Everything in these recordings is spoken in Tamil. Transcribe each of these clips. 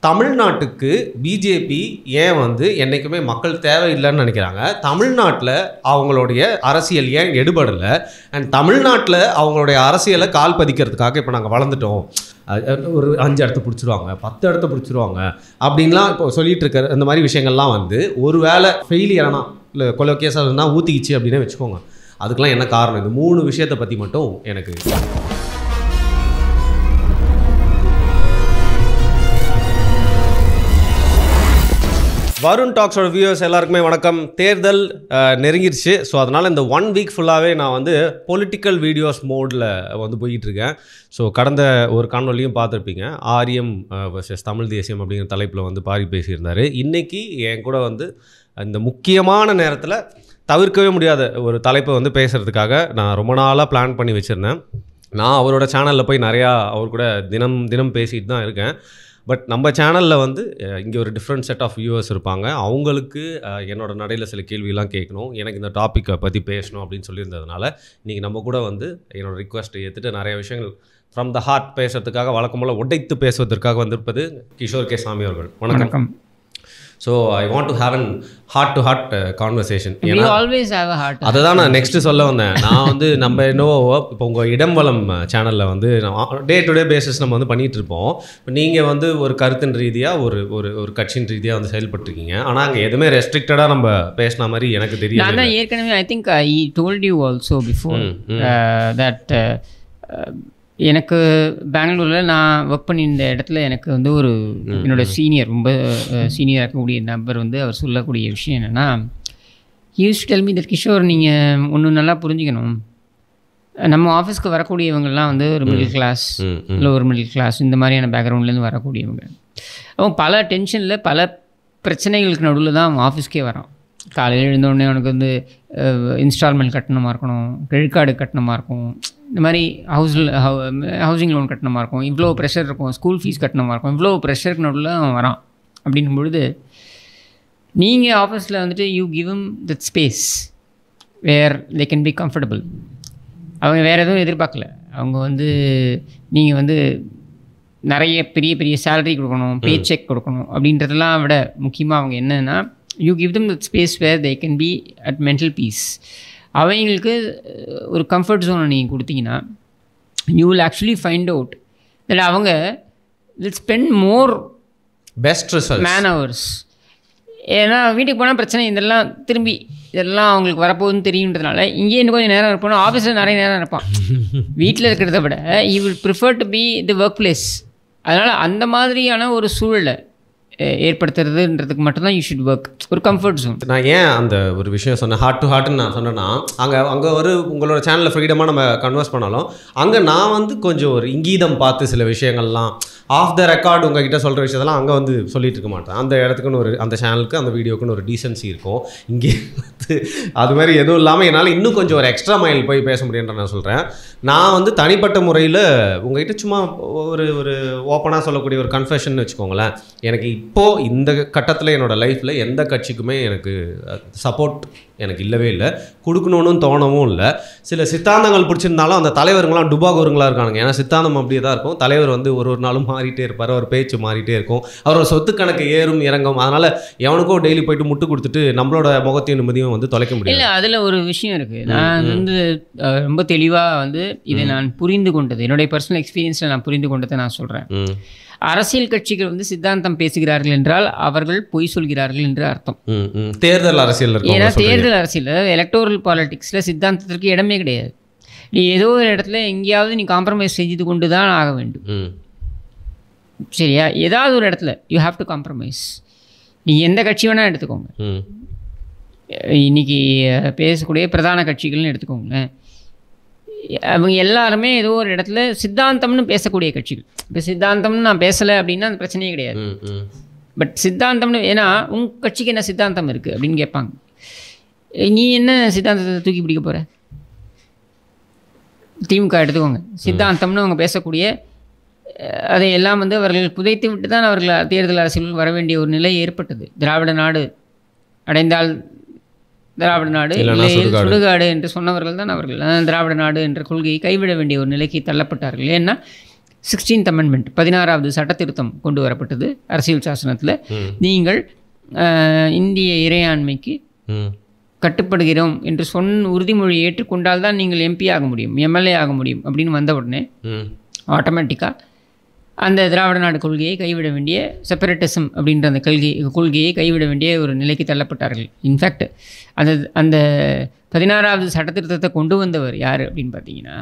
தமிழ்நாட்டுக்கு பிஜேபி ஏன் வந்து என்றைக்குமே மக்கள் தேவையில்லைன்னு நினைக்கிறாங்க? தமிழ்நாட்டில் அவங்களுடைய அரசியல் ஏன் எடுபடலை? அண்ட் தமிழ்நாட்டில் அவங்களுடைய அரசியலை கால் பதிக்கிறதுக்காக இப்போ நாங்கள் வளர்ந்துட்டோம், ஒரு 5 இடத்த பிடிச்சிருவாங்க, 10 இடத்த பிடிச்சிருவாங்க அப்படின்லாம் இப்போ சொல்லிட்டு இருக்கிற இந்த மாதிரி விஷயங்கள்லாம் வந்து ஒரு வேளை ஃபெயிலியரானா இல்லை கொலை கேஸாக இருந்தால் ஊற்றிக்கிச்சு அப்படின்னே வச்சுக்கோங்க. அதுக்கெலாம் என்ன காரணம்? இந்த 3 விஷயத்தை பற்றி மட்டும் எனக்கு வருண் டாக்ஸோட வியூவர்ஸ் எல்லாருக்குமே வணக்கம். தேர்தல் நெருங்கிடுச்சு. ஸோ அதனால் இந்த 1 வீக் ஃபுல்லாகவே நான் வந்து பொலிட்டிக்கல் வீடியோஸ் மோடில் வந்து போயிட்டுருக்கேன். ஸோ கடந்த ஒரு காணொலியும் பார்த்துருப்பீங்க, ஆரியம் வர்சஸ் தமிழ் தேசியம் அப்படிங்கிற தலைப்பில் வந்து பாரி பேசியிருந்தார். இன்றைக்கி என் கூட வந்து இந்த முக்கியமான நேரத்தில் தவிர்க்கவே முடியாத ஒரு தலைப்பை வந்து பேசுகிறதுக்காக நான் ரொம்ப நாளாக பிளான் பண்ணி வச்சுருந்தேன். நான் அவரோட சேனலில் போய் நிறையா அவர் கூட தினம் பேசிட்டு தான் இருக்கேன். பட் நம்ம சேனலில் வந்து இங்கே ஒரு டிஃப்ரெண்ட் செட் ஆஃப் வியூவர்ஸ் இருப்பாங்க. அவங்களுக்கு என்னோட நடையில் சில கேள்வியெல்லாம் கேட்கணும், எனக்கு இந்த டாப்பிக்கை பற்றி பேசணும் அப்படின்னு சொல்லியிருந்ததுனால இன்றைக்கி நம்ம கூட வந்து என்னோடய ரிக்வெஸ்ட்டை ஏற்றுட்டு நிறைய விஷயங்கள் ஃப்ரம் த ஹார்ட் பேசுறதுக்காக, வழக்கம் போல் உடைத்து பேசுவதற்காக வந்திருப்பது கிஷோர் கே சாமி அவர்கள். வணக்கம். So I want to have an heart to heart conversation. அதுதான் நான் நெக்ஸ்ட்டு சொல்ல வந்தேன். நான் வந்து நம்ம என்னவோ இப்போ உங்கள் இடம் வளம் சேனலில் வந்து டே டு டே பேசிஸ் நம்ம வந்து பண்ணிகிட்டு இருப்போம். இப்போ நீங்கள் வந்து ஒரு கருத்தின் ரீதியாக ஒரு கட்சியின் ரீதியாக வந்து செயல்பட்டுருக்கீங்க. ஆனால் அங்கே எதுவுமே ரெஸ்ட்ரிக்டடாக நம்ம பேசின மாதிரி எனக்கு தெரியும். நான் தான் ஏற்கனவே I think I told you also before that எனக்கு பெங்களூரில் நான் ஒர்க் பண்ணியிருந்த இடத்துல எனக்கு வந்து ஒரு என்னோடய சீனியர், ரொம்ப சீனியராக இருக்கக்கூடிய நபர் வந்து அவர் சொல்லக்கூடிய விஷயம் என்னென்னா, use tell me that Kishore, நீங்கள் ஒன்று நல்லா புரிஞ்சுக்கணும், நம்ம ஆஃபீஸ்க்கு வரக்கூடியவங்கள்லாம் வந்து ஒரு மிடில் கிளாஸ் இல்லை ஒரு மிடில் கிளாஸ் இந்த மாதிரியான பேக்ரவுண்ட்லேருந்து வரக்கூடியவங்க. அவங்க பல டென்ஷனில் பல பிரச்சனைகளுக்கு நடுவில் தான் அவங்க ஆஃபீஸ்க்கே வரான். காலையில் எழுந்தோடனே அவனுக்கு வந்து இன்ஸ்டால்மெண்ட் கட்டணமாக இருக்கணும், கிரெடிட் கார்டு கட்டணமாக இருக்கும், இந்த மாதிரி ஹவுசிங் லோன் கட்டணமாக இருக்கும், இவ்வளோ ப்ரெஷர் இருக்கும், ஸ்கூல் ஃபீஸ் கட்டணமாக இருக்கும், இவ்வளோ ப்ரெஷருக்கு நடுவில் அவன் வரான். அப்படின்னும் பொழுது நீங்கள் ஆஃபீஸில் வந்துட்டு you give him that space where they can be comfortable. அவங்க வேறு எதுவும் எதிர்பார்க்கல. அவங்க வந்து நீங்கள் வந்து நிறைய பெரிய பெரிய சேலரி கொடுக்கணும், பே செக் கொடுக்கணும் அப்படின்றதெல்லாம் விட முக்கியமாக அவங்க என்னென்னா, you give them that space where they can be at mental peace. அவங்களுக்கு ஒரு கம்ஃபர்ட் ஜோனை நீங்கள் கொடுத்தீங்கன்னா you will actually find out that அவங்க will spend more best man hours. ஏன்னா வீட்டுக்கு போனால் பிரச்சனை இதெல்லாம் அவங்களுக்கு வரப்போகுதுன்னு தெரியுன்றதுனால இங்கேயே இன்னும் கொஞ்சம் நேரம் இருப்போம், ஆஃபீஸில் நிறைய நேரம் இருப்பான். வீட்டில் இருக்கிறத விட you will prefer to be the work place. அதனால் அந்த மாதிரியான ஒரு சூழலை ஏற்படுத்துறதுன்றதுக்கு மட்டும்தான் யூ ஷுட் ஒர்க், ஒரு கம்ஃபர்ட் ஜோன். நான் ஏன் அந்த ஒரு விஷயம் சொன்னேன், ஹார்ட் டு ஹார்ட்னு நான் சொன்னேன்னா, அங்கே ஒரு உங்களோட சேனலில் ஃப்ரீடமாக நம்ம கன்வர்ஸ் பண்ணாலும் அங்கே நான் வந்து கொஞ்சம் ஒரு இங்கீதம் பார்த்து சில விஷயங்கள்லாம் ஆஃப் த ரெக்கார்டு உங்ககிட்ட சொல்கிற விஷயத்தெல்லாம் அங்கே வந்து சொல்லிட்டு இருக்க மாட்டேன். அந்த இடத்துக்குன்னு ஒரு அந்த சேனலுக்கு அந்த வீடியோக்குன்னு ஒரு டீசன்சி இருக்கும். இங்கே வந்து அது மாதிரி எதுவும் இல்லாமல் என்னால் இன்னும் கொஞ்சம் ஒரு எக்ஸ்ட்ரா மைல் போய் பேச முடியுன்ற நான் சொல்கிறேன். நான் வந்து தனிப்பட்ட முறையில் உங்ககிட்ட சும்மா ஒரு ஓப்பனாக சொல்லக்கூடிய ஒரு கன்ஃபெஷன் வச்சுக்கோங்களேன். எனக்கு இப்போது இந்த கட்டத்தில் என்னோடய லைஃப்பில் எந்த கட்சிக்குமே எனக்கு சப்போர்ட் எனக்கு இல்லவே இல்லை, கொடுக்கணுன்னு தோணவும் இல்லை. சில சித்தாந்தங்கள் பிடிச்சிருந்தாலும் அந்த தலைவருங்களாம் டுபாகூருங்களாக இருக்கானுங்க. ஏன்னா சித்தாந்தம் அப்படியே தான் இருக்கும். தலைவர் வந்து ஒரு நாளும் மாறிட்டே இருப்பார், அவர் பேச்சு மாறிட்டே இருக்கும், அவரோட சொத்து கணக்கு ஏறும் இறங்கும். அதனால் எவனுக்கும் டெய்லி போயிட்டு முட்டு கொடுத்துட்டு நம்மளோட முகத்தையும் நிம்மதியும் வந்து தொலைக்க முடியும். இல்லை, அதில் ஒரு விஷயம் இருக்குது. நான் வந்து ரொம்ப தெளிவாக வந்து இதை நான் புரிந்து கொண்டது, என்னுடைய பர்சனல் எக்ஸ்பீரியன்ஸில் நான் புரிந்து கொண்டதை நான் சொல்கிறேன். அரசியல் கட்சிகள் வந்து சித்தாந்தம் பேசுகிறார்கள் என்றால் அவர்கள் பொய் சொல்கிறார்கள் என்று அர்த்தம். தேர்தல் அரசியல், ஏன்னா தேர்தல் அரசியல் எலக்டோரல் பாலிடிக்ஸில் சித்தாந்தத்திற்கு இடமே கிடையாது. நீ ஏதோ ஒரு இடத்துல எங்கேயாவது நீ காம்ப்ரமைஸ் செஞ்சு கொண்டு தான் ஆக வேண்டும். சரியா? ஏதாவது ஒரு இடத்துல யூ ஹாவ் டு காம்ப்ரமைஸ். நீ எந்த கட்சி வேணால் எடுத்துக்கோங்க, இன்றைக்கி பேசக்கூடிய பிரதான கட்சிகள்னு எடுத்துக்கோங்க, அவங்க எல்லாருமே ஏதோ ஒரு இடத்துல சித்தாந்தம்னு பேசக்கூடிய கட்சிகள். இப்போ சித்தாந்தம்னு நான் பேசலை அப்படின்னா அந்த பிரச்சனையே கிடையாது. பட் சித்தாந்தம்னு, ஏன்னா உங்கள் கட்சிக்கு என்ன சித்தாந்தம் இருக்குது அப்படின்னு கேட்பாங்க. நீ என்ன சித்தாந்தத்தை தூக்கி பிடிக்க போகிற? திமுக எடுத்துக்கோங்க, சித்தாந்தம்னு அவங்க பேசக்கூடிய அதையெல்லாம் வந்து அவர்கள் புதைத்து விட்டு தான் அவர்கள் தேர்தல் அரசியல் வர வேண்டிய ஒரு நிலை ஏற்பட்டது. திராவிட நாடு அடைந்தால் திராவிட நாடு இல்லை சுடுகாடு என்று சொன்னவர்கள் தான் அவர்கள். திராவிட நாடு என்ற கொள்கையை கைவிட வேண்டிய ஒரு நிலைக்கு தள்ளப்பட்டார்கள். ஏன்னா 16th அமெண்ட்மெண்ட் 16வது சட்ட திருத்தம் கொண்டு வரப்பட்டது அரசியல் சாசனத்தில். நீங்கள் இந்திய இறையாண்மைக்கு கட்டுப்படுகிறோம் என்று உறுதிமொழி ஏற்றுக்கொண்டால் தான் நீங்கள் எம்பி ஆக முடியும், எம்எல்ஏ ஆக முடியும் அப்படின்னு வந்த உடனே ஆட்டோமேட்டிக்காக அந்த திராவிட நாடு கொள்கையை கைவிட வேண்டிய, செப்பரேட்டிசம் அப்படின்ற அந்த கொள்கையை கைவிட வேண்டிய ஒரு நிலைக்கு தள்ளப்பட்டார்கள். இன்ஃபேக்ட் அந்த 16வது சட்டத்திருத்தத்தை கொண்டு வந்தவர் யார் அப்படின்னு பார்த்தீங்கன்னா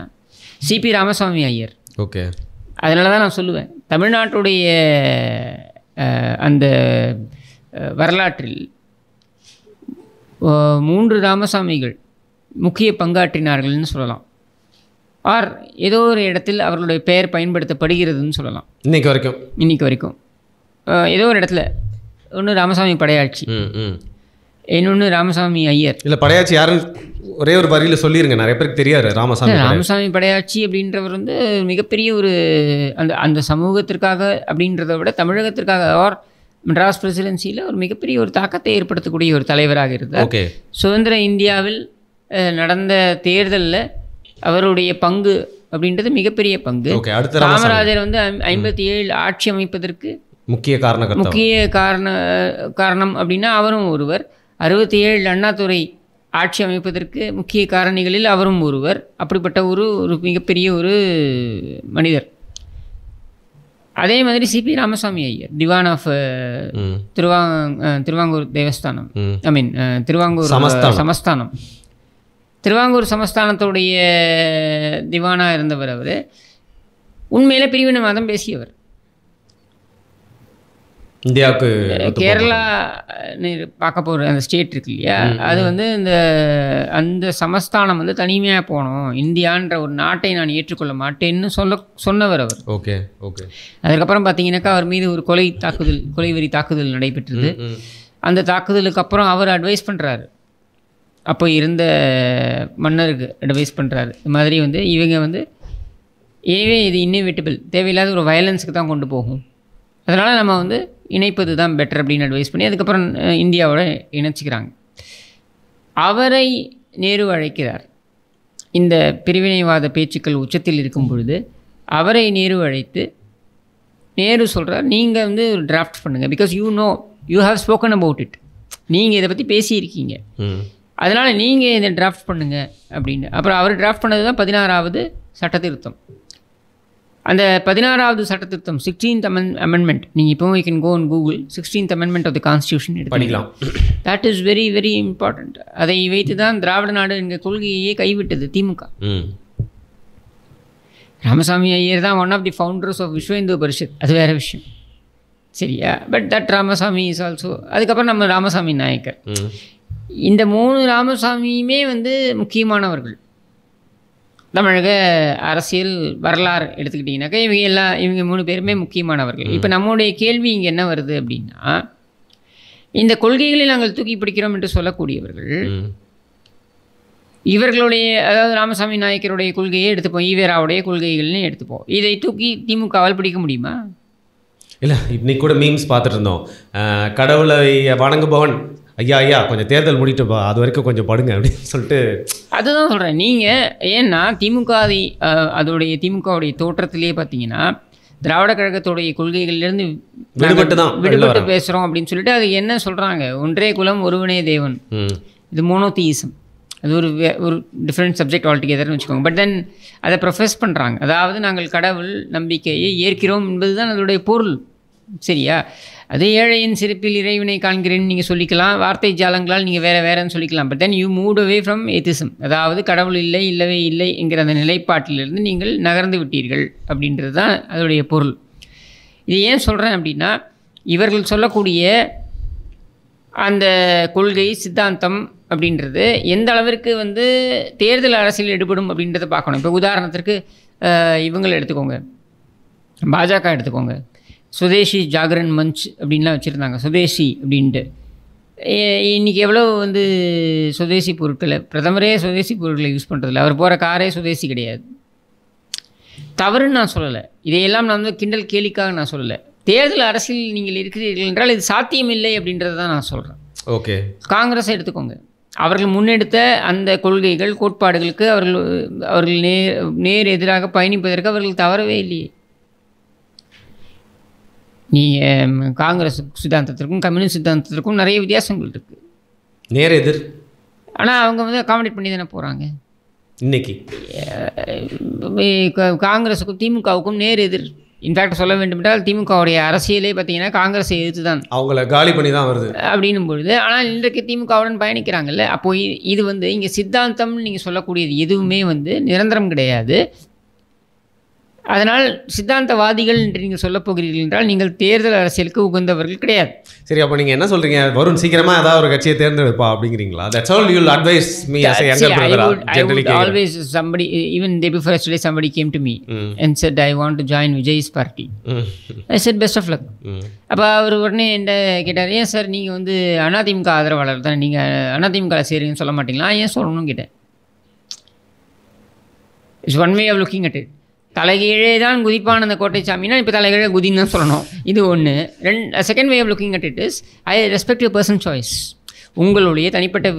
சிபி ராமசாமி ஐயர். ஓகே, அதனால தான் நான் சொல்லுவேன், தமிழ்நாட்டுடைய அந்த வரலாற்றில் 3 ராமசாமிகள் முக்கிய பங்காற்றினார்கள்னு சொல்லலாம். ஆர் ஏதோ ஒரு இடத்தில் அவர்களுடைய பெயர் பயன்படுத்தப்படுகிறதுன்னு சொல்லலாம். இன்னைக்கு வரைக்கும் ஏதோ ஒரு இடத்துல. ஒன்று ராமசாமி படையாட்சி, இன்னொன்று ராமசாமி ஐயர். இல்லை, படையாட்சி யாரும் ஒரே ஒரு வரியில் சொல்லிடுங்க, நிறைய பேருக்கு தெரியாது. ராமசாமி படையாட்சி அப்படின்றவர் வந்து மிகப்பெரிய ஒரு அந்த சமூகத்திற்காக அப்படின்றத விட தமிழகத்திற்காக ஆர் மெட்ராஸ் பிரசிடென்சியில் ஒரு மிகப்பெரிய ஒரு தாக்கத்தை ஏற்படுத்தக்கூடிய ஒரு தலைவராக இருந்தார். சுதந்திர இந்தியாவில் நடந்த தேர்தலில் அவருடைய பங்கு அப்படின்றது மிகப்பெரிய பங்கு. காமராஜர் வந்து 57 ஆட்சி அமைப்பதற்கு முக்கிய காரணம் அப்படின்னா அவரும் ஒருவர். 67 அண்ணாதுரை ஆட்சி அமைப்பதற்கு முக்கிய காரணிகளில் அவரும் ஒருவர். அப்படிப்பட்ட ஒரு மிகப்பெரிய ஒரு மனிதர். அதே மாதிரி CP Ramaswami Iyer, Dewan of Travancore Devasthanam, I mean Travancore Samasthanam, Travancore சமஸ்தானத்துடைய திவானாக இருந்தவர். அவர் உண்மையில பிரிவினைவாதம் பேசியவர். இந்தியாவுக்கு கேரளா பார்க்க போகிற அந்த ஸ்டேட் இருக்கு இல்லையா, அது வந்து அந்த சமஸ்தானம் வந்து தனிமையாக போகணும், இந்தியான்ற ஒரு நாட்டை நான் ஏற்றுக்கொள்ள மாட்டேன்னு சொன்னவர் அவர். ஓகே. அதுக்கப்புறம் பார்த்தீங்கன்னாக்கா அவர் மீது ஒரு கொலைவெறி தாக்குதல் நடைபெற்றது. அந்த தாக்குதலுக்கு அப்புறம் அவர் அட்வைஸ் பண்ணுறாரு, அப்போ இருந்த மன்னருக்கு அட்வைஸ் பண்ணுறாரு, இது மாதிரி வந்து இவங்க வந்து இது இன்னோவேட்டபிள், தேவையில்லாத ஒரு வயலன்ஸுக்கு தான் கொண்டு போகும், அதனால் நம்ம வந்து இணைப்பது தான் பெட்டர் அப்படின்னு அட்வைஸ் பண்ணி அதுக்கப்புறம் இந்தியாவோட இணைச்சிக்கிறாங்க. அவரை நேரு அழைக்கிறார். இந்த பிரிவினைவாத பேச்சுக்கள் உச்சத்தில் இருக்கும் பொழுது அவரை நேரு அழைத்து நேரு சொல்கிறார், நீங்கள் வந்து ஒரு டிராஃப்ட் பண்ணுங்கள், because you have spoken about it, நீங்கள் இதை பற்றி பேசியிருக்கீங்க, அதனால் நீங்கள் இதை டிராஃப்ட் பண்ணுங்கள் அப்படின்னு. அப்புறம் அவர் டிராஃப்ட் பண்ணது தான் 16வது சட்டத்திருத்தம். அந்த 16வது சட்டத்திருத்தம் 16th amendment, நீங்கள் இப்போ you can go on Google 16th amendment of the constitution படிக்கலாம். That is very very important. அதை வைத்து தான் திராவிட நாடு என்கிற கொள்கையே கைவிட்டது திமுக. ராமசாமி ஐயர் தான் one of the founders of Vishwa Hindu Parishad, அது வேறு விஷயம், சரியா? But that Ramaswami is also. அதுக்கப்புறம் நம்ம ராமசாமி நாயக்கர், இந்த 3 ராமசாமியுமே வந்து முக்கியமானவர்கள். தமிழக அரசியல் வரலாறு எடுத்துக்கிட்டிங்கனாக்கா இவங்க 3 பேருமே முக்கியமானவர்கள். இப்போ நம்முடைய கேள்வி இங்கே என்ன வருது அப்படின்னா, இந்த கொள்கைகளை நாங்கள் தூக்கி பிடிக்கிறோம் என்று சொல்லக்கூடியவர்கள் இவர்களுடைய, அதாவது ராமசாமி நாயக்கருடைய கொள்கையை எடுத்துப்போம், ஈவேராவுடைய கொள்கைகள்னு எடுத்துப்போம், இதை தூக்கி திமுகவால் பிடிக்க முடியுமா? இல்லை, இன்னைக்கு கூட மீம்ஸ் பார்த்துட்டு இருந்தோம், கடவுளை வணங்குபவன் ஐயா கொஞ்சம் தேர்தல் முடிட்டுப்பா, அது வரைக்கும் கொஞ்சம் படுங்க அப்படின்னு சொல்லிட்டு. அதுதான் சொல்கிறேன். நீங்கள் ஏன்னா திமுகவுடைய தோற்றத்திலே பார்த்தீங்கன்னா திராவிட கழகத்துடைய கொள்கைகள்லேருந்து விடுபட்டு பேசுகிறோம் அப்படின்னு சொல்லிட்டு அது என்ன சொல்கிறாங்க, ஒன்றே குலம் ஒருவனே தேவன், இது மோனோதீசம். அது ஒரு டிஃப்ரெண்ட் சப்ஜெக்ட் ஆல்டுகெதர்னு வச்சுக்கோங்க. பட் தென் அதை ப்ரொஃபஸ் பண்ணுறாங்க, அதாவது நாங்கள் கடவுள் நம்பிக்கையை ஏற்கிறோம் என்பது தான் அதோடைய பொருள், சரியா? அது ஏழையின் சிறப்பில் இறைவனை காண்கிறேன்னு நீங்கள் சொல்லிக்கலாம், வார்த்தை ஜாலங்களால் நீங்கள் வேறேன்னு சொல்லிக்கலாம். But then you move away from atheism, அதாவது கடவுள் இல்லவே இல்லை என்கிற அந்த நிலைப்பாட்டிலிருந்து நீங்கள் நகர்ந்து விட்டீர்கள் அப்படின்றது தான் அதோடைய பொருள். இது ஏன் சொல்கிறேன் அப்படின்னா, இவர்கள் சொல்லக்கூடிய அந்த கொள்கை சித்தாந்தம் அப்படின்றது எந்த அளவிற்கு வந்து தேர்தல் அரசியல் எடுபடும் அப்படின்றத பார்க்கணும். இப்போ உதாரணத்திற்கு இவங்களை எடுத்துக்கோங்க, பாஜக எடுத்துக்கோங்க, சுதேசி ஜாகரன் மஞ்ச் அப்படின்லாம் வச்சுருந்தாங்க, சுதேசி அப்படின்ட்டு. இன்றைக்கி எவ்வளோ வந்து சுதேசி பொருட்களை, பிரதமரே சுதேசி பொருட்களை யூஸ் பண்ணுறதில்ல, அவர் போகிற காரே சுதேசி கிடையாது. தவறுன்னு நான் சொல்லலை, இதையெல்லாம் நான் வந்து கிண்டல் கேலிக்காக நான் சொல்லலை. தேர்தல் அரசியல் நீங்கள் இருக்கிறீர்கள் என்றால் இது சாத்தியமில்லை அப்படின்றத தான் நான் சொல்கிறேன். ஓகே, காங்கிரஸை எடுத்துக்கோங்க, அவர்கள் முன்னெடுத்த அந்த கொள்கைகள் கோட்பாடுகளுக்கு அவர்கள் நேர் எதிராக பயணிப்பதற்கு அவர்கள் தவறவே இல்லையே. நீங்கள் காங்கிரஸ் சித்தாந்தத்திற்கும் கம்யூனிஸ்ட் சித்தாந்தத்திற்கும் நிறைய வித்தியாசங்கள் இருக்குது. நேர் எதிர். ஆனால் அவங்க வந்து அகாமடேட் பண்ணி தானே போகிறாங்க. இன்னைக்கு காங்கிரஸுக்கும் திமுகவுக்கும் நேர் எதிர். இன்ஃபேக்ட் சொல்ல வேண்டும் என்றால் திமுகவுடைய அரசியலே பார்த்தீங்கன்னா காங்கிரஸை எதிர்த்து தான், அவங்கள காலி பண்ணி தான் வருது அப்படின்னும் பொழுது. ஆனால் இன்றைக்கு திமுகவுடன் பயணிக்கிறாங்கல்ல. அப்போது இது வந்து இங்கே சித்தாந்தம்னு நீங்கள் சொல்லக்கூடியது எதுவுமே வந்து நிரந்தரம் கிடையாது. அதனால் சித்தாந்தவாதிகள் என்று நீங்கள் சொல்லப் போகிறீர்கள் என்றால் நீங்கள் தேர்தல் அரசியலுக்கு உகந்தவர்கள் கிடையாது. சரி, அப்போ நீங்கள் என்ன சொல்கிறீங்க? வருண் சீக்கிரமாக ஏதாவது ஒரு கட்சியை தேர்ந்தெடுப்பா அப்படிங்கிறீங்களா? That's all you will advise me as a younger brother. I would always, somebody, even day before yesterday, somebody came to me and said, I want to join Vijay's party. I said, best of luck. அப்போ அவர் உடனே என்ன கேட்டார், ஏன் சார் நீங்கள் வந்து அதிமுக ஆதரவாளர் தானே, நீங்கள் அதிமுக சேருங்கன்னு சொல்ல மாட்டீங்களா, ஏன் சொல்லணும்னு கேட்டேன். It's one way of looking at it. தலைகீழே தான் குதிப்பான அந்த கோட்டை சாமினா இப்போ தலைகீழே குதின்னு தான் சொல்லணும். இது ஒன்று. Second way of looking at it is I respect your person choice. உங்களுடைய தனிப்பட்ட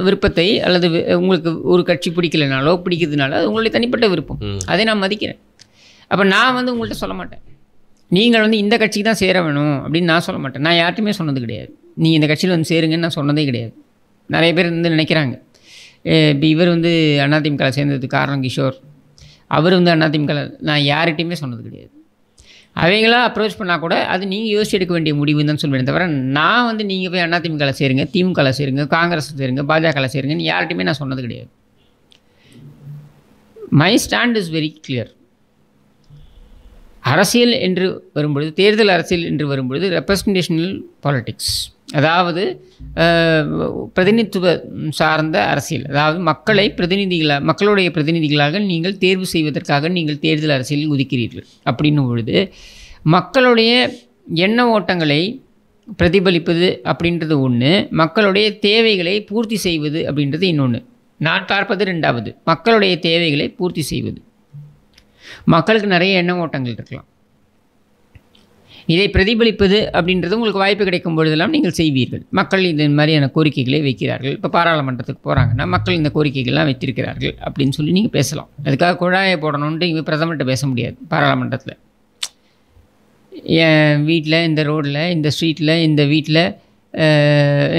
விருப்பத்தை அல்லது உங்களுக்கு ஒரு கட்சி பிடிக்கலைனாலோ பிடிக்கிறதுனால அது உங்களுடைய தனிப்பட்ட விருப்பம், அதை நான் மதிக்கிறேன். அப்போ நான் வந்து உங்கள்கிட்ட சொல்ல மாட்டேன் நீங்கள் வந்து இந்த கட்சிக்கு தான் சேர வேணும் அப்படின்னு நான் சொல்ல மாட்டேன். நான் யார்ட்டுமே சொன்னது கிடையாது நீங்கள் இந்த கட்சியில் வந்து சேருங்கன்னு நான் சொன்னதே கிடையாது. நிறைய பேர் வந்து நினைக்கிறாங்க இப்போ இவர் வந்து அதிமுக சேர்ந்ததுக்கு காரணம் கிஷோர், அவர் வந்து அதிமுக, நான் யார்கிட்டையுமே சொன்னது கிடையாது. அவங்களாம் அப்ரோச் பண்ணால் கூட அது நீங்கள் யோசிச்சு எடுக்க வேண்டிய முடிவுன்னு தான் சொல்வேன். தவிர நான் வந்து நீங்கள் போய் அதிமுக சேருங்க, திமுக சேருங்க, காங்கிரஸ் சேருங்க, பாஜக சேருங்கன்னு யார்கிட்டையுமே நான் சொன்னது கிடையாது. My stand is very clear. அரசியல் என்று வரும்பொழுது, தேர்தல் அரசியல் என்று வரும்பொழுது ரெப்ரசன்டேஷனல் பாலிட்டிக்ஸ், அதாவது பிரதிநிதித்துவ சார்ந்த அரசியல், அதாவது மக்களுடைய பிரதிநிதிகளாக நீங்கள் தேர்வு செய்வதற்காக நீங்கள் தேர்தல் அரசியலில் குதிக்கிறீர்கள். அப்படின்னும் பொழுது மக்களுடைய எண்ண ஓட்டங்களை பிரதிபலிப்பது அப்படின்றது ஒன்று, மக்களுடைய தேவைகளை பூர்த்தி செய்வது அப்படின்றது இன்னொன்று. நான் பார்ப்பது ரெண்டாவது, மக்களுடைய தேவைகளை பூர்த்தி செய்வது. மக்களுக்கு நிறைய எண்ண ஓட்டங்கள் இருக்கலாம், இதை பிரதிபலிப்பது அப்படின்றது உங்களுக்கு வாய்ப்பு கிடைக்கும் பொழுதெல்லாம் நீங்கள் செய்வீர்கள். மக்கள் இந்த மாதிரியான கோரிக்கைகளை வைக்கிறார்கள், இப்போ பாராளுமன்றத்துக்கு போகிறாங்கன்னா மக்கள் இந்த கோரிக்கைகள்லாம் வைத்திருக்கிறார்கள் அப்படின்னு சொல்லி நீங்கள் பேசலாம். அதுக்காக குழாயை போடணுன்ட்டு இங்கே பிரதமர்கிட்ட பேச முடியாது பாராளுமன்றத்தில். என் வீட்டில் இந்த ரோடில் இந்த ஸ்ட்ரீட்டில் இந்த வீட்டில்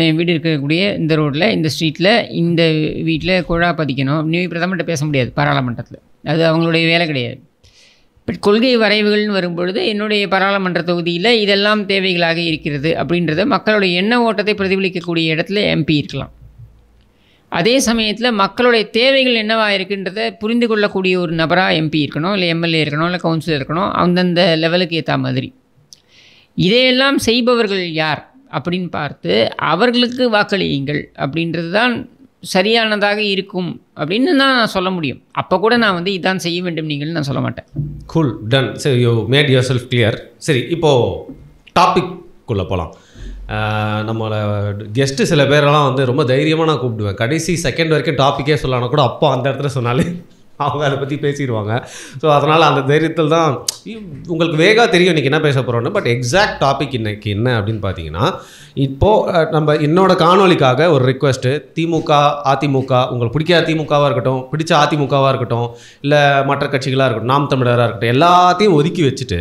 என் வீடு இருக்கக்கூடிய இந்த ரோட்டில் இந்த ஸ்ட்ரீட்டில் இந்த வீட்டில் குழா பதிக்கணும் அப்படின்னு பிரதமர்கிட்ட பேச முடியாது பாராளுமன்றத்தில். அது அவங்களுடைய வேலை கிடையாது. பட் கொள்கை வரைவுகள்னு வரும்பொழுது என்னுடைய பாராளுமன்ற தொகுதியில் இதெல்லாம் தேவைகளாக இருக்கிறது அப்படின்றத மக்களுடைய எண்ண ஓட்டத்தை பிரதிபலிக்கக்கூடிய இடத்துல எம்பி இருக்கலாம். அதே சமயத்தில் மக்களுடைய தேவைகள் என்னவாக இருக்குன்றதை புரிந்து கொள்ளக்கூடிய ஒரு நபராக எம்பி இருக்கணும், இல்லை எம்எல்ஏ இருக்கணும், இல்லை கவுன்சிலர் இருக்கணும், அந்தந்த லெவலுக்கு ஏற்ற மாதிரி. இதையெல்லாம் செய்பவர்கள் யார் அப்படின்னு பார்த்து அவர்களுக்கு வாக்களியுங்கள் அப்படின்றது தான் சரியானதாக இருக்கும் அப்படின்னு தான் நான் சொல்ல முடியும். அப்போ கூட நான் வந்து இதான் செய்ய வேண்டும் நீங்கள்னு நான் சொல்ல மாட்டேன். Cool, done. சரி, you made yourself clear. சரி, இப்போது டாபிக்குள்ளே போகலாம். நம்மளை கெஸ்ட்டு சில பேரெல்லாம் வந்து ரொம்ப தைரியமாக நான் கூப்பிடுவேன். கடைசி செகண்ட் வரைக்கும் டாப்பிக்கே சொல்லலாம் கூட அப்போ அந்த இடத்துல சொன்னாலே அவங்க அதை பற்றி பேசிடுவாங்க. ஸோ அதனால் அந்த தைரியத்தில் தான் உங்களுக்கு வேகாக தெரியும் இன்றைக்கி என்ன பேச போகிறோன்னு. பட் எக்ஸாக்ட் டாபிக் இன்றைக்கி என்ன அப்படின்னு பார்த்தீங்கன்னா, இப்போது நம்ம என்னோடய காணொலிக்காக ஒரு ரிக்வெஸ்ட்டு, திமுக அதிமுக உங்களுக்கு பிடிக்காத திமுகவாக இருக்கட்டும், பிடிச்ச அதிமுகவாக இருக்கட்டும், இல்லை மற்ற கட்சிகளாக இருக்கட்டும், நாம் தமிழராக இருக்கட்டும், எல்லாத்தையும் ஒதுக்கி வச்சுட்டு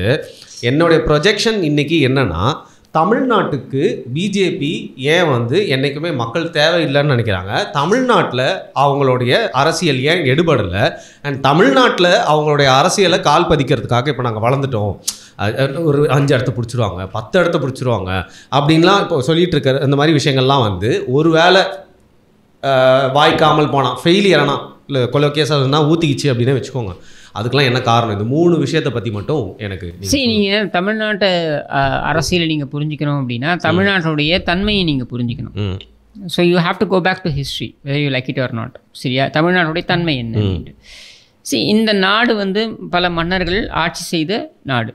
என்னுடைய ப்ரொஜெக்ஷன் இன்றைக்கி என்னென்னா, தமிழ்நாட்டுக்கு பிஜேபி ஏன் வந்து என்றைக்குமே மக்கள் தேவையில்லைன்னு நினைக்கிறாங்க, தமிழ்நாட்டில் அவங்களுடைய அரசியல் ஏன் எடுபடலை, அண்ட் தமிழ்நாட்டில் அவங்களுடைய அரசியலை கால் பதிக்கிறதுக்காக இப்போ நாங்கள் வளர்ந்துட்டோம், ஒரு 5 இடத்த பிடிச்சிருவாங்க, 10 இடத்த பிடிச்சிருவாங்க அப்படின்லாம் இப்போ சொல்லிகிட்டு இருக்கிற இந்த மாதிரி விஷயங்கள்லாம் வந்து ஒரு வேளை வாய்க்காமல் போனால், ஃபெயிலியரானா, இல்லை கொலை கேஸாக ஊற்றிக்கிச்சு அப்படின்னே வச்சுக்கோங்க, அதுக்கெலாம் என்ன காரணம்? இந்த 3 விஷயத்தை பற்றி மட்டும் எனக்கு. சரி, நீங்கள் தமிழ்நாட்டை அரசியலை நீங்கள் புரிஞ்சுக்கணும் அப்படின்னா தமிழ்நாட்டுடைய தன்மையை நீங்கள் புரிஞ்சுக்கணும். So you have to go back to history whether you like it or not. சரியா? தமிழ்நாட்டுடைய தன்மை என்ன அப்படின்ட்டு. சரி, இந்த நாடு வந்து பல மன்னர்கள் ஆட்சி செய்த நாடு.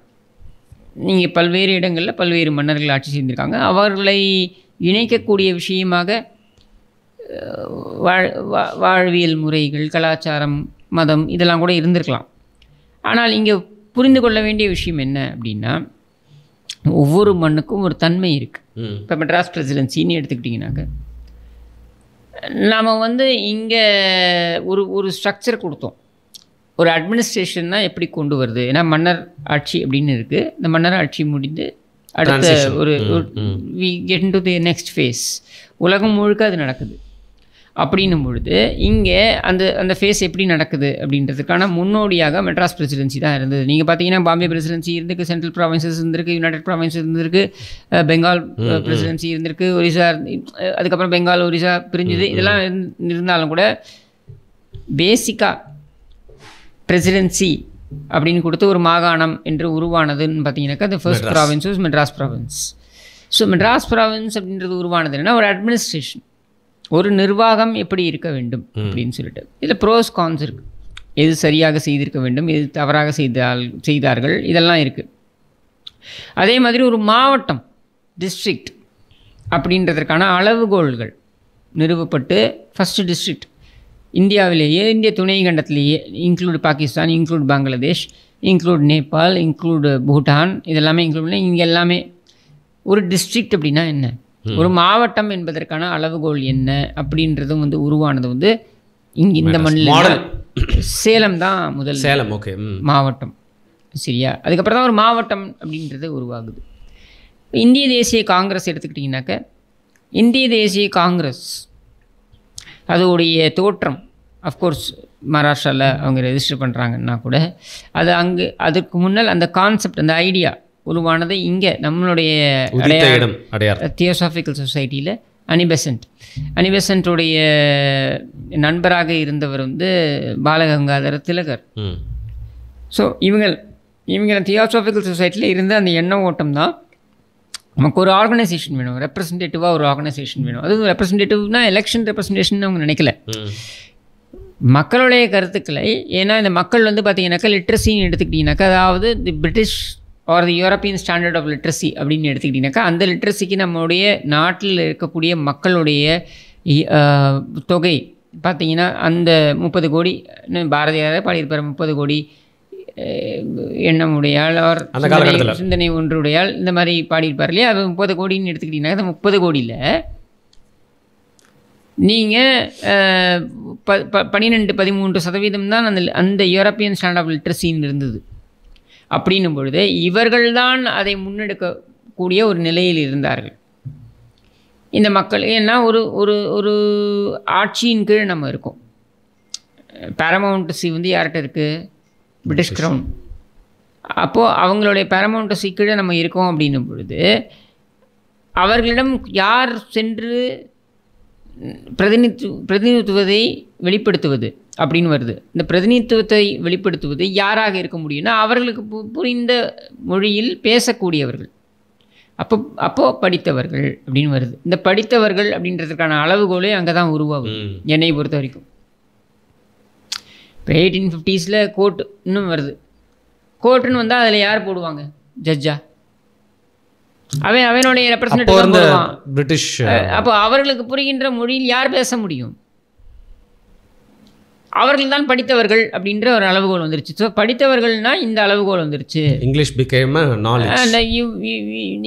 நீங்கள் பல்வேறு இடங்களில் பல்வேறு மன்னர்கள் ஆட்சி செய்திருக்காங்க. அவர்களை இணைக்கக்கூடிய விஷயமாக வாழ்வியல் முறைகள், கலாச்சாரம், மதம் இதெல்லாம் கூட இருந்திருக்கலாம். ஆனால் இங்கே புரிந்து கொள்ள வேண்டிய விஷயம் என்ன அப்படின்னா, ஒவ்வொரு மண்ணுக்கும் ஒரு தன்மை இருக்குது. இப்போ மெட்ராஸ் பிரசிடென்சின்னு எடுத்துக்கிட்டிங்கனாக்க, நாம் வந்து இங்கே ஒரு ஸ்ட்ரக்சர் கொடுத்தோம், ஒரு அட்மினிஸ்ட்ரேஷன்னா எப்படி கொண்டு வருது? ஏன்னா மன்னர் ஆட்சி அப்படின்னு இருக்குது. இந்த மன்னர் ஆட்சி முடிந்து அடுத்த ஒரு we get into the next phase. உலகம் முழுக்க அது நடக்குது. அப்படின்னும் பொழுது இங்கே அந்த ஃபேஸ் எப்படி நடக்குது அப்படின்றதுக்கான முன்னோடியாக மெட்ராஸ் பிரசிடென்சி தான் இருந்தது. நீங்கள் பார்த்தீங்கன்னா பாம்பே பிரசிடென்சி இருந்திருக்கு, சென்ட்ரல் ப்ராவின்சஸ் இருந்திருக்கு, யுனைடெட் ப்ராவின்ஸ் இருந்திருக்கு, பெங்கால் பிரசிடென்சி இருந்திருக்கு, ஒரிசா, அதுக்கப்புறம் பெங்கால் ஒரிசா பிரிஞ்சுது. இதெல்லாம் இருந்தாலும் கூட பேசிக்காக பிரசிடென்சி அப்படின்னு கொடுத்து ஒரு மாகாணம் என்று உருவானதுன்னு பார்த்தீங்கன்னாக்கா அந்த first province Madras province. So Madras province அப்படின்றது உருவானது என்னன்னா ஒரு அட்மினிஸ்ட்ரேஷன், ஒரு நிர்வாகம் எப்படி இருக்க வேண்டும் அப்படின்னு சொல்லிட்டு. இதில் ப்ரோஸ் கான்ஸ் இருக்குது. எது சரியாக செய்திருக்க வேண்டும், எது தவறாக செய்தார்கள், இதெல்லாம் இருக்குது. அதே மாதிரி ஒரு மாவட்டம், டிஸ்ட்ரிக்ட் அப்படின்றதற்கான அளவுகோல்கள் நிறுவப்பட்டு ஃபஸ்ட்டு டிஸ்ட்ரிக்ட் இந்தியாவிலேயே, இந்திய துணை கண்டத்திலேயே, include Pakistan, include Bangladesh, include Nepal, include Bhutan, இதெல்லாமே இன்க்ளூட் பண்ணி இங்கே எல்லாமே ஒரு டிஸ்ட்ரிக்ட் அப்படின்னா என்ன, ஒரு மாவட்டம் என்பதற்கான அளவுகோல் என்ன அப்படின்றதும் வந்து உருவானது இங்கே இந்த மண்ணில் சேலம் தான் முதல் சேலம். ஓகே, மாவட்டம். சரியா? அதுக்கப்புறம் தான் ஒரு மாவட்டம் அப்படின்றது உருவாகுது. இந்திய தேசிய காங்கிரஸ் எடுத்துக்கிட்டிங்கனாக்க, இந்திய தேசிய காங்கிரஸ் அதோடைய தோற்றம் அஃப்கோர்ஸ் மகாராஷ்டிராவில் அவங்க ரெஜிஸ்டர் பண்ணுறாங்கன்னா கூட அது அங்கே அதுக்கு முன்னால் அந்த கான்செப்ட், அந்த ஐடியா உருவானது இங்கே நம்மளுடைய தியோசாபிக்கல் சொசைட்டியில் அனிபெசன்ட்டுடைய நண்பராக இருந்தவர் வந்து பாலகங்காதர திலகர். ஸோ இவங்க தியோசாபிக்கல் சொசைட்டியில் இருந்த அந்த எண்ண ஓட்டம் தான் நமக்கு ஒரு ஆர்கனைசேஷன் வேணும், ரெப்ரசன்டேட்டிவாக ஒரு ஆர்கனைசேஷன் வேணும். அதுவும் ரெப்ரசன்டேட்டிவ்னா எலெக்ஷன் ரெப்ரசன்டேஷன் அவங்க நினைக்கல, மக்களுடைய கருத்துக்களை. ஏன்னா இந்த மக்கள் வந்து பார்த்தீங்கன்னாக்கா லிட்ரஸின்னு எடுத்துக்கிட்டிங்கனாக்கா, அதாவது the British or the European standard of literacy அப்படின்னு எடுத்துக்கிட்டிங்கனாக்கா, அந்த லிட்ரஸிக்கு நம்மளுடைய நாட்டில் இருக்கக்கூடிய மக்களுடைய தொகை பார்த்தீங்கன்னா அந்த 30 கோடி, பாரதியாரே பாடியிருப்பார், 30 கோடி எண்ணம் உடையாள் அவர் சிந்தனை ஒன்றுடையாள், இந்த மாதிரி பாடியிருப்பார் இல்லையா. அது 30 கோடின்னு எடுத்துக்கிட்டிங்கன்னா, அந்த 30 கோடியில் நீங்கள் 12-13% தான் அந்த யூரோப்பியன் ஸ்டாண்டர்ட் ஆஃப் லிட்ரஸின்னு இருந்தது. அப்படின்னும் பொழுது இவர்கள்தான் அதை முன்னெடுக்கக்கூடிய ஒரு நிலையில் இருந்தார்கள் இந்த மக்கள். ஏன்னா ஒரு ஒரு ஒரு ஆட்சியின் கீழ் நம்ம இருக்கோம். பேரமௌண்டசி வந்து யார்கிட்ட இருக்குது? British crown. அப்போது அவங்களுடைய பேரமௌண்டசி கீழே நம்ம இருக்கோம் அப்படின்னும் பொழுது அவர்களிடம் யார் சென்று பிரதிநிதித்துவத்தை வெளிப்படுத்துவது அப்படின்னு வருது. இந்த பிரதிநிதித்துவத்தை வெளிப்படுத்துவது யாராக இருக்க முடியும்னா அவர்களுக்கு புரிந்த மொழியில் பேசக்கூடியவர்கள், அப்போது படித்தவர்கள் அப்படின்னு வருது. இந்த படித்தவர்கள் அப்படின்றதுக்கான அளவுகோலே அங்கே தான் உருவாகும் என்னை பொறுத்த வரைக்கும். இப்போ 1850s கோர்ட் இன்னும் வருது. கோர்ட்டுன்னு வந்தால் அதில் யார் போடுவாங்க? ஜட்ஜா? அவனுடைய ரெப்ரசன்டேட்டிவ் போடுவான் பிரிட்டிஷ். அப்போ அவர்களுக்கு புரிகின்ற மொழியில் யார் பேச முடியும்? அவர்கள் தான் படித்தவர்கள் அப்படின்ற ஒரு அளவுகோல் வந்துருச்சு. ஸோ படித்தவர்கள்னா இந்த அளவுகோல் வந்துருச்சு. English became knowledge.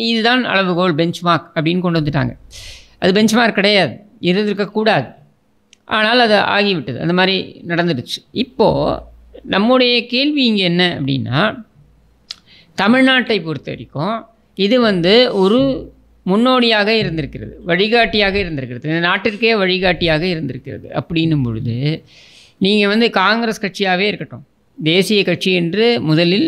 இதுதான் அளவுகோல், பெஞ்ச்மார்க் அப்படின்னு கொண்டு வந்துட்டாங்க. அது பெஞ்ச்மார்க் கிடையாது, இருந்திருக்கக்கூடாது, ஆனால் அது ஆகிவிட்டது, அந்த மாதிரி நடந்துடுச்சு. இப்போது நம்முடைய கேள்வி இங்கே என்ன அப்படின்னா, தமிழ்நாட்டை பொறுத்த வரைக்கும் இது வந்து ஒரு முன்னோடியாக இருந்திருக்கிறது, வழிகாட்டியாக இருந்திருக்கிறது, இந்த நாட்டிற்கே வழிகாட்டியாக இருந்திருக்கிறது. அப்படின்னும் பொழுது நீங்கள் வந்து காங்கிரஸ் கட்சியாகவே இருக்கட்டும், தேசிய கட்சி என்று முதலில்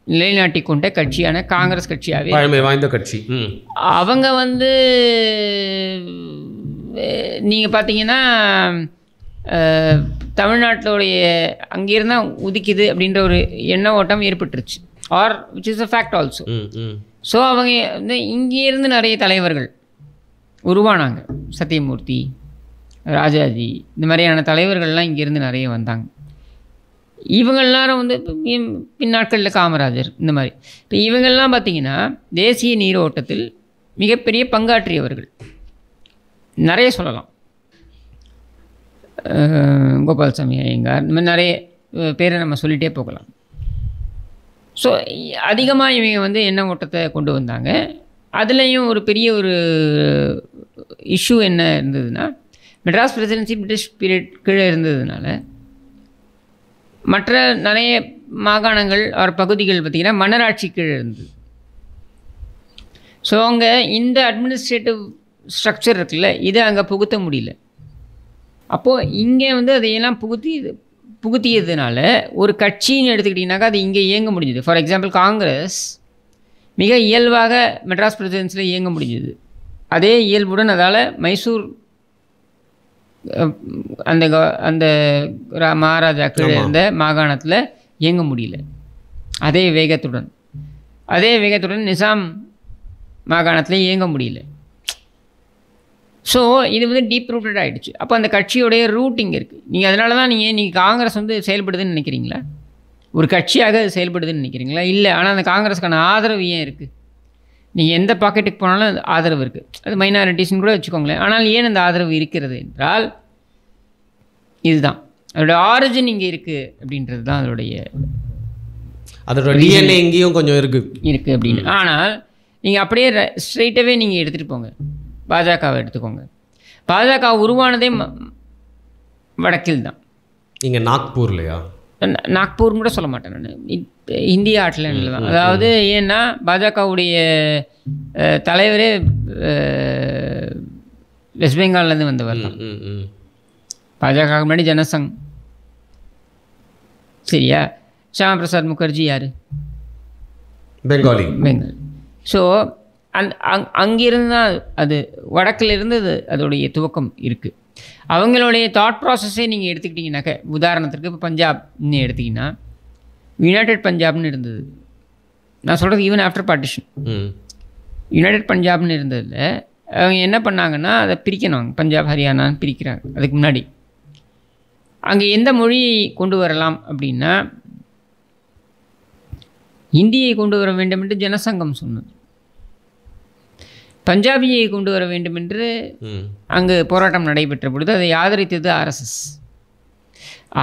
நிலைநாட்டி கொண்ட கட்சியான காங்கிரஸ் கட்சியாகவே பழமை வாய்ந்த கட்சி, அவங்க வந்து நீங்கள் பார்த்தீங்கன்னா தமிழ்நாட்டிலுடைய அங்கேருந்து தான் உதிக்குது அப்படின்ற ஒரு எண்ண ஓட்டம் ஏற்பட்டுருச்சு, or which is a fact also. So அவங்க வந்து இங்கேருந்து நிறைய தலைவர்கள் உருவானாங்க. சத்தியமூர்த்தி, ராஜாஜி, இந்த மாதிரியான தலைவர்கள்லாம் இங்கேருந்து நிறைய வந்தாங்க. இவங்க எல்லாரும் வந்து பின்னாட்களில் காமராஜர், இந்த மாதிரி. இப்போ இவங்கெல்லாம் பார்த்திங்கன்னா தேசிய நீரோட்டத்தில் மிகப்பெரிய பங்காற்றியவர்கள், நிறைய சொல்லலாம். கோபால்சாமி ஐயங்கார், இந்த மாதிரி நிறைய பேரை நம்ம சொல்லிகிட்டே போகலாம். ஸோ அதிகமாக இவங்க வந்து எண்ண ஓட்டத்தை கொண்டு வந்தாங்க. அதுலேயும் ஒரு பெரிய ஒரு இஷ்யூ என்ன இருந்ததுன்னா, மெட்ராஸ் பிரசிடென்சி பிரிட்டிஷ் பீரியட் கீழே இருந்ததுனால மற்ற நிறைய மாகாணங்கள் ஒரு பகுதிகள் பார்த்திங்கன்னா மன்னராட்சி கீழே இருந்தது. ஸோ அங்கே இந்த அட்மினிஸ்ட்ரேட்டிவ் ஸ்ட்ரக்சர் இருக்குல்ல, இதை அங்கே புகுத்த முடியல. அப்போது இங்கே வந்து அதையெல்லாம் புகுத்தியதுனால ஒரு கட்சின்னு எடுத்துக்கிட்டிங்கனாக்கா அது இங்கே இயங்க முடிஞ்சுது. ஃபார் எக்ஸாம்பிள் காங்கிரஸ் மிக இயல்பாக மெட்ராஸ் பிரசிடென்சியில் இயங்க முடிஞ்சுது. அதே இயல்புடன் அதால் மைசூர் அந்த அந்த மகாராஜாக்கள் இருந்த மாகாணத்தில் இயங்க முடியல அதே வேகத்துடன் நிசாம் மாகாணத்தில் இயங்க முடியல. ஸோ இது வந்து டீப் ரூட்டட் ஆகிடுச்சு. அப்போ அந்த கட்சியோடைய ரூட் இங்கே இருக்குது. நீங்கள் அதனால தான் நீங்கள் காங்கிரஸ் வந்து செயல்படுதுன்னு நினைக்கிறீங்களா? ஒரு கட்சியாக செயல்படுதுன்னு நினைக்கிறீங்களா? இல்லை. ஆனால் அந்த காங்கிரஸுக்கான ஆதரவு ஏன் இருக்குது? நீங்கள் எந்த பாக்கெட்டுக்கு போனாலும் அந்த ஆதரவு இருக்குது. அது மைனாரிட்டிஸ்ன்னு கூட வச்சுக்கோங்களேன். ஆனால் ஏன் அந்த ஆதரவு இருக்கிறது என்றால் இதுதான் அதோட ஆரிஜின் இங்கே இருக்குது அப்படின்றது தான் அதோட டிஎன்ஏ எங்கேயும் கொஞ்சம் இருக்குது அப்படின்னு. ஆனால் நீங்கள் அப்படியே ஸ்ட்ரெயிட்டாகவே நீங்கள் எடுத்துகிட்டு போங்க, பாஜகவை எடுத்துக்கோங்க. பாஜக உருவானதே வடக்கில் தான். இங்கே நாக்பூர்லையா? நாக்பூர்னு கூட சொல்ல மாட்டேன் நான், இந்திய ஆட்லேண்டில் தான். அதாவது ஏன்னா பாஜகவுடைய தலைவரே வெஸ்ட் பெங்கால்லேருந்து வந்தவர் தான். பாஜக முன்னாடி ஜனசங், சரியா? ஷியாமா பிரசாத் முகர்ஜி யார்? பெங்கால். ஸோ அங்கிருந்து தான் அது வடக்கிலிருந்து அதோடைய துவக்கம் இருக்குது. அவங்களுடைய தாட் ப்ராசஸே நீங்கள் எடுத்துக்கிட்டிங்கனாக்க, உதாரணத்துக்கு இப்போ பஞ்சாப்னு எடுத்திங்கன்னா யுனைடெட் பஞ்சாப்னு இருந்தது. நான் சொல்கிறது ஈவன் ஆஃப்டர் பார்ட்டிஷன் யுனைடெட் பஞ்சாப்னு இருந்ததில் அவங்க என்ன பண்ணாங்கன்னா அதை பிரிக்கணும், பஞ்சாப் ஹரியானான்னு பிரிக்கிறாங்க. அதுக்கு முன்னாடி அங்கே எந்த மொழியை கொண்டு வரலாம் அப்படின்னா ஹிந்தியை கொண்டு வர வேண்டும் என்று ஜனசங்கம் சொன்னது. பஞ்சாபியை கொண்டு வர வேண்டும் என்று அங்கு போராட்டம் நடைபெற்ற பொழுது அதை ஆதரித்தது